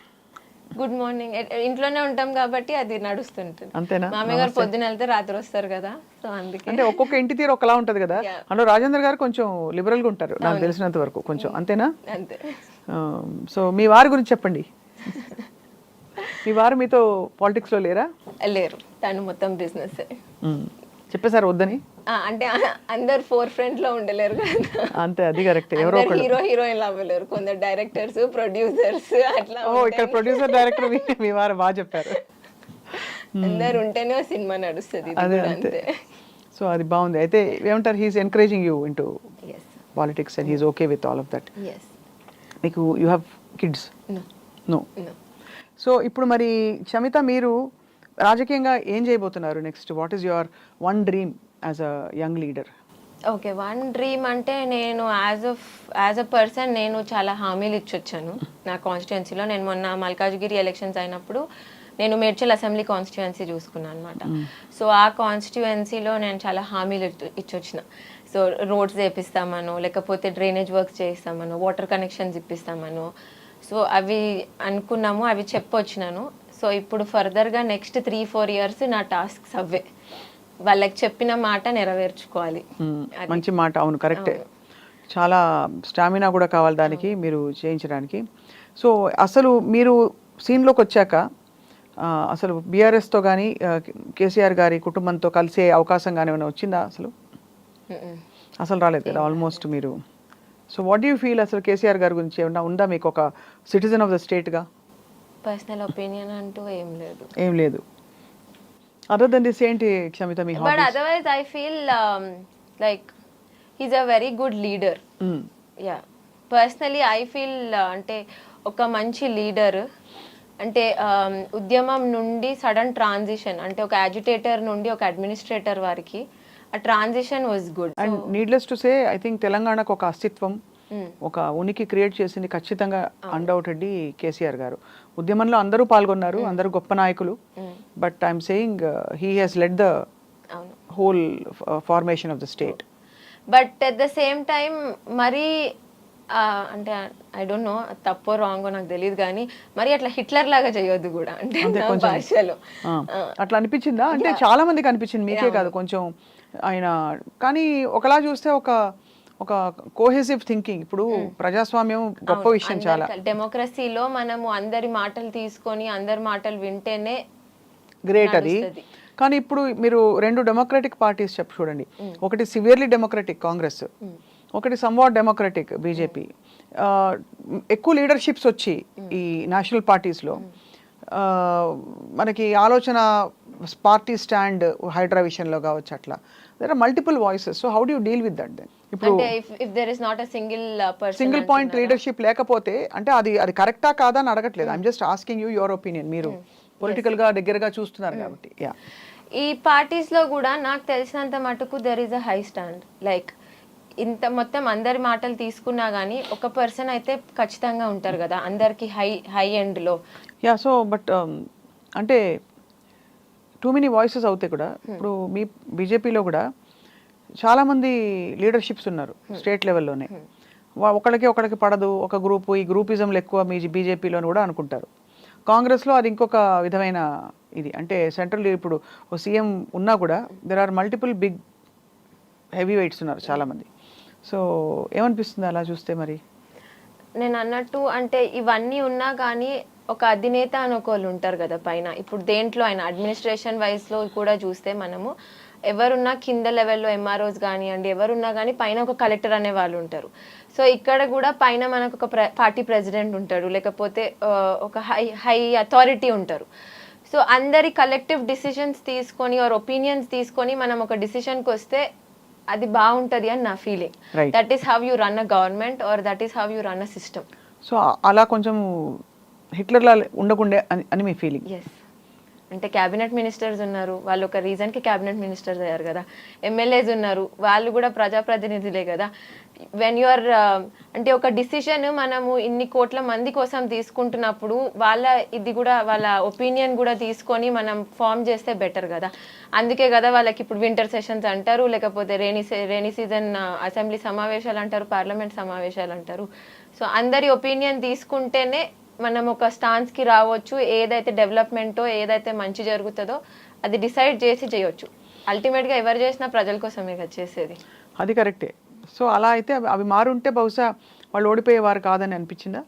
గుడ్ మార్నింగ్, ఇంట్లోనే ఉంటాం కాబట్టి అది నడుస్తుంటుంది. అంతేనా? మామయ్య గారు పొద్దున వెళ్తే రాత్రి వస్తారు కదా, సో అందుకే. అంటే ఒక్కొక్క ఇంటి తీరు ఒకలా ఉంటది కదా. అందులో రాజేంద్ర గారు కొంచెం లిబరల్ గా ఉంటారు నాకు తెలిసినంత వరకు, కొంచెం అంతేనా? అంతే. సో మీ వారి గురించి చెప్పండి. మీ వారు మీతో పాలిటిక్స్ లో లేరా? లేరు, తను మొత్తం బిజినెస్. చెప్పేసారు వద్దని? అంటే అందరు ఫోర్ ఫ్రంట్ లో ఉండలేరు కదా. అంతే, అది కరెక్ట్. ఎవరో హీరోయిన్ అవ్వలేరు, కొందరు డైరెక్టర్స్, ప్రొడ్యూసర్స్ అట్లా. ఇక్కడ ప్రొడ్యూసర్ డైరెక్టర్ మీ వారు బాగా చెప్పారు. అందరు ఉంటేనే సినిమా నడుస్తుంది. అదే అంతే. సో అది బాగుంది. అయితే ఏమంటారు, he's encouraging you into politics and he's okay with all of that. మీకు you have kids? No. So ఇప్పుడు మరి క్షమిత, మీరు రాజకీయంగా ఏం చేయబోతున్నారు next? What is your one dream as a young leader? Okay, one dream అంటే నేను యాజ్ అ పర్సన్ నేను చాలా హామీలు ఇచ్చొచ్చాను నా కాన్స్టిట్యుయెన్సీలో. నేను మొన్న మల్కాజ్గిరి ఎలక్షన్స్ అయినప్పుడు నేను మేడ్చల్ అసెంబ్లీ కాన్స్టిట్యుయెన్సీ చూసుకున్నాను అనమాట. సో ఆ కాన్స్టిట్యుయెన్సీలో నేను చాలా హామీలు ఇచ్చొచ్చిన. సో రోడ్స్ వేపిస్తామను, లేకపోతే డ్రైనేజ్ వర్క్స్ చేయిస్తామను, వాటర్ కనెక్షన్స్ ఇప్పిస్తామను. సో అవి అనుకున్నాము, అవి చెప్పొచ్చినాను. సో ఇప్పుడు ఫర్దర్గా నెక్స్ట్ 3-4 years నా టాస్క్స్ అవే, వాళ్ళకి చెప్పిన మాట నెరవేర్చుకోవాలి. మంచి మాట, అవును, కరెక్టే. చాలా స్టామినా కూడా కావాలి దానికి, మీరు చేయించడానికి. సో అసలు మీరు సీన్లోకి వచ్చాక అసలు బీఆర్ఎస్తో కానీ కేసీఆర్ గారి కుటుంబంతో కలిసే అవకాశం కానీ ఏమైనా వచ్చిందా? అసలు రాలేదు కదా ఆల్మోస్ట్ మీరు. So what do you feel అసలు కేసీఆర్ గారి గురించి ఏమన్నా ఉందా మీకు, ఒక సిటిజన్ ఆఫ్ ద స్టేట్గా? పర్సనల్ ఒపీనియన్ అంటూ ఏం లేదు. అదర్ దెన్ దిస్ ఏంటి క్షమిత మీ hobbies? But otherwise I feel like he's a very good leader. Yeah, personally I feel అంటే ఒక మంచి లీడర్, అంటే ఉద్యమం నుండి సడన్ ట్రాన్సిషన్, అంటే ఒక యాజిటేటర్ నుండి ఒక అడ్మినిస్ట్రేటర్ వారికి ఆ transition was good. And needless to say I think తెలంగాణకు ఒక అస్తిత్వం, ఒక ఉనికి క్రియేట్ చేసింది ఖచ్చితంగా అన్డౌటెడ్లీ కేసీఆర్ గారు. ఉద్యమంలో అందరూ పాల్గొన్నారు, అందరూ గొప్ప నాయకులు, but I'm saying he has lead the whole formation of the state. But at the same time మరి అంటే ఐ డోంట్ నో తప్పో రాంగో నాకు తెలియదు కానీ మరి అట్లా హిట్లర్ లాగా చేయొద్దు కూడా, అంటే నా భాషలో అట్లా అనిపించిందా? అంటే చాలా మందికి అనిపించింది, మీకే కాదు కొంచెం ఆయన. కానీ ఒకలా చూస్తే ఒక కోహెసివ్ థింకింగ్, ఇప్పుడు ప్రజాస్వామ్యం గొప్ప విషయం చాలా. డెమోక్రసీలో మనము అందరి మాటలు తీసుకొని అందరి మాటలు వింటేనే గ్రేట్ అది. కానీ ఇప్పుడు మీరు రెండు డెమోక్రటిక్ పార్టీస్ చెప్పు చూడండి, ఒకటి సివియర్లీ డెమోక్రటిక్ కాంగ్రెస్, ఒకటి సంవాట్ డెమోక్రటిక్ బీజేపీ. ఎక్కువ లీడర్షిప్స్ వచ్చి ఈ నేషనల్ పార్టీస్లో మనకి ఆలోచన పార్టీ స్టాండ్ హైడ్రా విషయంలో కావచ్చు, అట్లా there are multiple voices. So how do you deal with that then? ఇప్పుడు సింగిల్ పాయింట్ లీడర్షిప్ లేకపోతే అంటే అది కరెక్టా కాదా అని అడగట్లేదు, I'm just asking you your opinion. మీరు పొలిటికల్ గా దగ్గరగా చూస్తున్నారు కాబట్టి. ఈ పార్టీస్ లో కూడా నాకు తెలిసినంత మటుకు there is a high stand. Like ఇంత మొత్తం అందరి మాటలు తీసుకున్నా గానీ ఒక పర్సన్ అయితే ఖచ్చితంగా ఉంటారు కదా అందరికి హై ఎండ్ లో. సో బట్ అంటే టూ మెనీ వాయిసెస్ అవుతాయి కూడా. ఇప్పుడు మీ బీజేపీలో కూడా చాలా మంది లీడర్షిప్స్ ఉన్నారు స్టేట్ లెవెల్లోనే. ఒకళ్ళకి పడదు, ఒక గ్రూపు ఈ గ్రూపిజంలు ఎక్కువ మీ బీజేపీలోని కూడా అనుకుంటారు. కాంగ్రెస్లో అది ఇంకొక విధమైన ఇది, అంటే సెంట్రల్ ఇప్పుడు ఓ సీఎం ఉన్నా కూడా there are multiple big heavy weights ఉన్నారు చాలామంది. సో ఏమనిపిస్తుంది అలా చూస్తే? మరి నేను అన్నట్టు అంటే ఇవన్నీ ఉన్నా కానీ ఒక అధినేత అని ఒకళ్ళు ఉంటారు కదా పైన. ఇప్పుడు దేంట్లో అయినా అడ్మినిస్ట్రేషన్ వైజ్లో కూడా చూస్తే మనము ఎవరున్నా కింద లెవెల్లో ఎంఆర్ఓస్ కానివ్వండి ఎవరున్నా కానీ పైన ఒక కలెక్టర్ అనే వాళ్ళు ఉంటారు. సో ఇక్కడ కూడా పైన మనకు ఒక పార్టీ ప్రెసిడెంట్ ఉంటాడు, లేకపోతే ఒక హై అథారిటీ ఉంటారు. సో అందరి కలెక్టివ్ డిసిషన్స్ తీసుకొని ఆర్ ఒపీనియన్స్ తీసుకొని మనం ఒక డిసిషన్కి వస్తే అది బాగుంటుంది అని నా feeling. That is how you run a government are that is how you run a system. So అలా కొంచెం హిట్లర్లా ఉండకుండే అని మీ ఫీలింగ్? ఎస్. అంటే క్యాబినెట్ మినిస్టర్స్ ఉన్నారు, వాళ్ళు ఒక రీజన్కి క్యాబినెట్ మినిస్టర్స్ అయ్యారు కదా. ఎమ్మెల్యేస్ ఉన్నారు, వాళ్ళు కూడా ప్రజాప్రతినిధులే కదా. వెన్ యూఆర్ అంటే ఒక డిసిషన్ మనము ఇన్ని కోట్ల మంది కోసం తీసుకుంటున్నప్పుడు ఇది కూడా వాళ్ళ ఒపీనియన్ కూడా తీసుకొని మనం ఫామ్ చేస్తే బెటర్ కదా. అందుకే కదా వాళ్ళకి ఇప్పుడు వింటర్ సెషన్స్ అంటారు, లేకపోతే రైనీ సీజన్ అసెంబ్లీ సమావేశాలు అంటారు, పార్లమెంట్ సమావేశాలు అంటారు. సో అందరి ఒపీనియన్ తీసుకుంటేనే మనం ఒక స్టాన్స్కి రావచ్చు. ఏదైతే డెవలప్మెంటో ఏదైతే మంచి జరుగుతుందో అది డిసైడ్ చేసి చేయొచ్చు. అల్టిమేట్గా ఎవరు చేసినా ప్రజల కోసమే కదా చేసేది. అది కరెక్టే. సో అలా అయితే అవి మారుంటే బహుశా వాళ్ళు ఓడిపోయేవారు కాదని అనిపించిందా?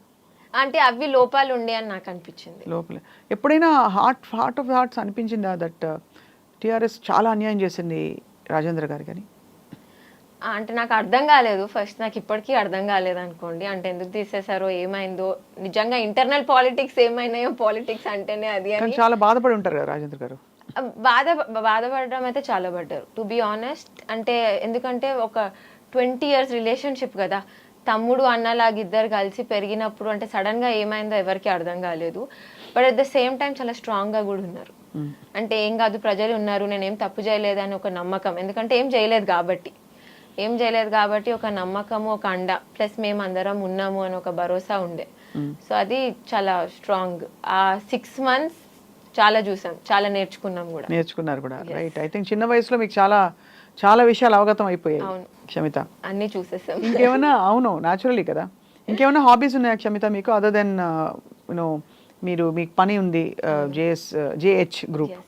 అంటే అవి లోపాలు ఉండే అని నాకు అనిపించింది. లోపలే ఎప్పుడైనా హార్ట్ ఆఫ్ హార్ట్స్ అనిపించిందా దట్ టీఆర్ఎస్ చాలా అన్యాయం చేసింది రాజేంద్ర గారు? కానీ అంటే నాకు అర్థం కాలేదు ఫస్ట్, నాకు ఇప్పటికీ అర్థం కాలేదు అనుకోండి. అంటే ఎందుకు తీసేశారో ఏమైందో, నిజంగా ఇంటర్నల్ పాలిటిక్స్ ఏమైనాయో, పాలిటిక్స్ అంటేనే అది అని చాలా బాధపడి ఉంటారు కదా రాజేంద్ర గారు. బాధపడడం అయితే చాలా పడ్డారు టు బి ఆనెస్ట్. అంటే ఎందుకంటే ఒక 20 years రిలేషన్షిప్ కదా, తమ్ముడు అన్నలాగా ఇద్దరు కలిసి పెరిగినప్పుడు అంటే సడన్ గా ఏమైందో ఎవరికి అర్థం కాలేదు. But at the same time చాలా స్ట్రాంగ్ గా కూడా ఉన్నారు. అంటే ఏం కాదు, ప్రజలు ఉన్నారు, నేనేం తప్పు చేయలేదు అని ఒక నమ్మకం. ఎందుకంటే ఏం చేయలేదు కాబట్టి ఒక నమ్మకము, ఒక అండ, ప్లస్ మేము అందరం ఉన్నాము అని ఒక భరోసా ఉండే. సో అది చాలా స్ట్రాంగ్. ఆ 6 months చాలా చూసాం, చాలా నేర్చుకున్నారు కూడా. రైట్. ఐ థింక్ చిన్న వయసులో మీకు చాలా విషయాలు అవగతం అయిపోయాయి క్షమిత. అన్ని చూసేసాం. ఇంకేమైనా అవును న్యాచురలీ కదా, ఇంకేమైనా హాబీస్ ఉన్నాయా క్షమిత మీకు అదర్ దెన్ మీకు పని ఉంది జేహెచ్ గ్రూప్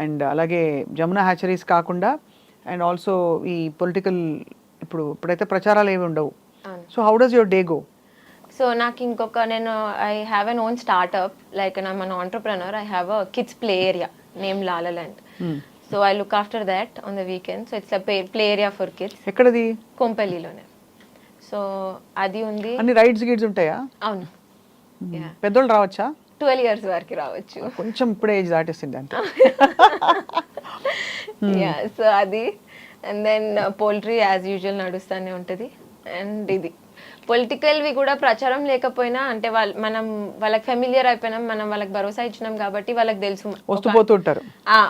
అండ్ అలాగే జమునా హ్యాచరీస్ కాకుండా అండ్ ఆల్సో ఈ పొలిటికల్ ఇప్పుడైతే ప్రచారాలు ఏమి ఉండవు. So how does your day go? So నాకు నేను I have an own startup, like I'm an entrepreneur. I have a kids play area name Lalaland. So I look after that on the weekend. So it's a play area for kids. ఎక్కడది? కొంపల్లిలోనే. సో అది ఉంది. అన్ని రైడ్స్ గిడ్స్ ఉంటాయా? అవును. పెద్దోళ్ళు రావచ్చా? 12 years వరకు రావచ్చు. కొంచెం ఇప్పుడే ఏజ్ దాటేసింది అంటే. సో అది and then poultry as usual నడుస్తూనే ఉంటుంది. అండ్ ఇది పొలిటికల్వి కూడా ప్రచారం లేకపోయినా అంటే వాళ్ళకి ఫెమిలియర్ అయిపోయినాం, మనం వాళ్ళకి భరోసా ఇచ్చినాం కాబట్టి వాళ్ళకి తెలుసు వస్తూ పోతూ ఉంటారు.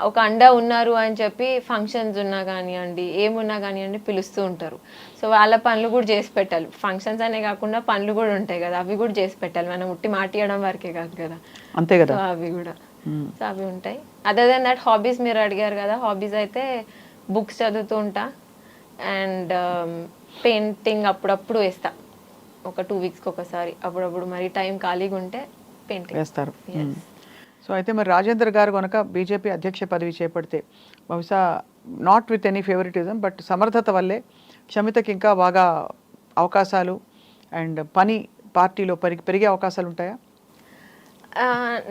ఒక అండా ఉన్నారు అని చెప్పి ఫంక్షన్స్ ఉన్నా కానివ్వండి ఏమున్నా కానివ్వండి పిలుస్తూ ఉంటారు. సో వాళ్ళ పనులు కూడా చేసి పెట్టాలి. ఫంక్షన్స్ అనే కాకుండా పనులు కూడా ఉంటాయి కదా, అవి కూడా చేసి పెట్టాలి. మనం ఉట్టి మాట్లాడడం వరకే కాదు కదా, అంతే కదా. సో అవి కూడా సో అవి ఉంటాయి. అదర్ దెన్ దట్ హాబీస్ మీరు అడిగారు కదా, హాబీస్ అయితే బుక్స్ చదువుతూ ఉంటా అండ్ పెయింటింగ్ అప్పుడప్పుడు వేస్తా, ఒక 2 వీక్స్కి ఒకసారి అప్పుడప్పుడు. మరి టైం ఖాళీగా ఉంటే పెయింటింగ్ వేస్తారు. సో అయితే మరి రాజేంద్ర గారు కనుక బీజేపీ అధ్యక్ష పదవి చేపడితే బహుశా not with any favouritism but సమర్థత వల్లే క్షమితకి ఇంకా బాగా అవకాశాలు అండ్ పని పార్టీలో పెరిగే అవకాశాలు ఉంటాయా?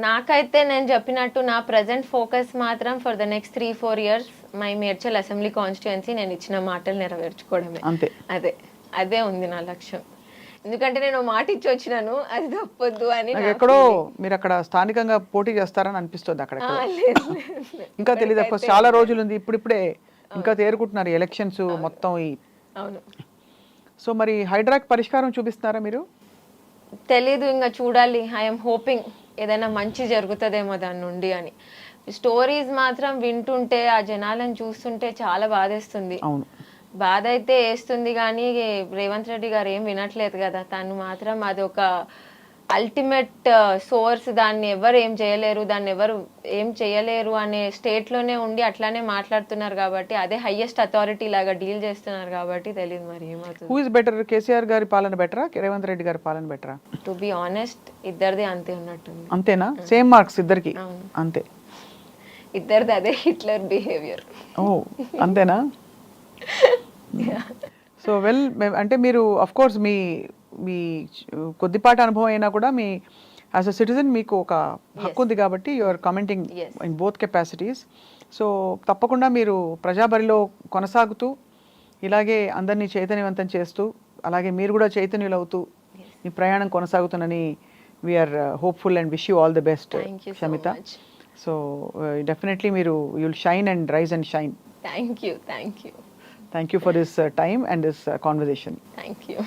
నాకైతే నేను చెప్పినట్టు నా ప్రజెంట్ ఫోకస్ మాత్రం for the next 3-4 years my Medchal assembly constituency నేను ఇచ్చిన మాటలు నెరవేర్చుకోవడమే. అంతే, అదే ఉంది నా లక్ష్యం. ఎందుకంటే నేను మాట ఇచ్చి వచ్చినాను, అది తప్పొద్దు అని. ఎక్కడో మీరు అక్కడ స్థానికంగా పోటీ చేస్తారని అనిపిస్తుంది అక్కడ. ఇంకా తెలియదు, అఫ్కోర్స్ చాలా రోజులు ఉంది, ఇప్పుడిప్పుడే ఇంకా తేరుకుంటున్నారు ఎలక్షన్స్ మొత్తం. అవును. సో మరి హైడ్రాక్ పరిష్కారం చూపిస్తున్నారా మీరు? తెలీదు, ఇంకా చూడాలి. ఐఎమ్ హోపింగ్ ఏదైనా మంచి జరుగుతుందేమో దాని నుండి అని. స్టోరీస్ మాత్రం వింటుంటే ఆ జనాలను చూస్తుంటే చాలా బాధేస్తుంది. అవును, బాధ అయితే వేస్తుంది కానీ రేవంత్ రెడ్డి గారు ఏం వినట్లేదు కదా. తను మాత్రం అది ఒక అల్టిమేట్ సోర్స్, దాన్ని ఎవరు ఏం చేయలేరు, దాన్ని ఎవరు ఏం చేయలేరు అనే స్టేట్లోనే ఉండి అట్లానే మాట్లాడుతున్నారు కాబట్టి, అదే హైయెస్ట్ అథారిటీ లాగా డీల్ చేస్తున్నారు కాబట్టి తెలియదు మరి ఏమవుతుంది. హూ ఇస్ బెటర్, కేసీఆర్ గారి పాలన బెటరా, రేవంత్ రెడ్డి గారి పాలన బెటరా? టు బి ఆనెస్ట్ ఇద్దరిది అంతే ఉన్నట్టుంది. అంతేనా? సేమ్ మార్క్స్ ఇద్దరికి? అంతే, ఇద్దరిది అదే హిట్లర్ బిహేవియర్. ఓ అంతేనా? సో వెల్, అంటే మీరు అఫ్ కోర్స్ మీ కొద్దిపాటి అనుభవం అయినా కూడా మీ యాజ్ అ సిటిజన్ మీకు ఒక హక్కు ఉంది కాబట్టి you are commenting in both capacities. So తప్పకుండా మీరు ప్రజాబరిలో కొనసాగుతూ ఇలాగే అందరినీ చైతన్యవంతం చేస్తూ అలాగే మీరు కూడా చైతన్యులవుతూ మీ ప్రయాణం కొనసాగుతుందని we're hopeful and wish you all the best Shamitha. So definitely మీరు you'll shine and rise and shine. Thank you. Thank you for this time and this conversation. Thank you.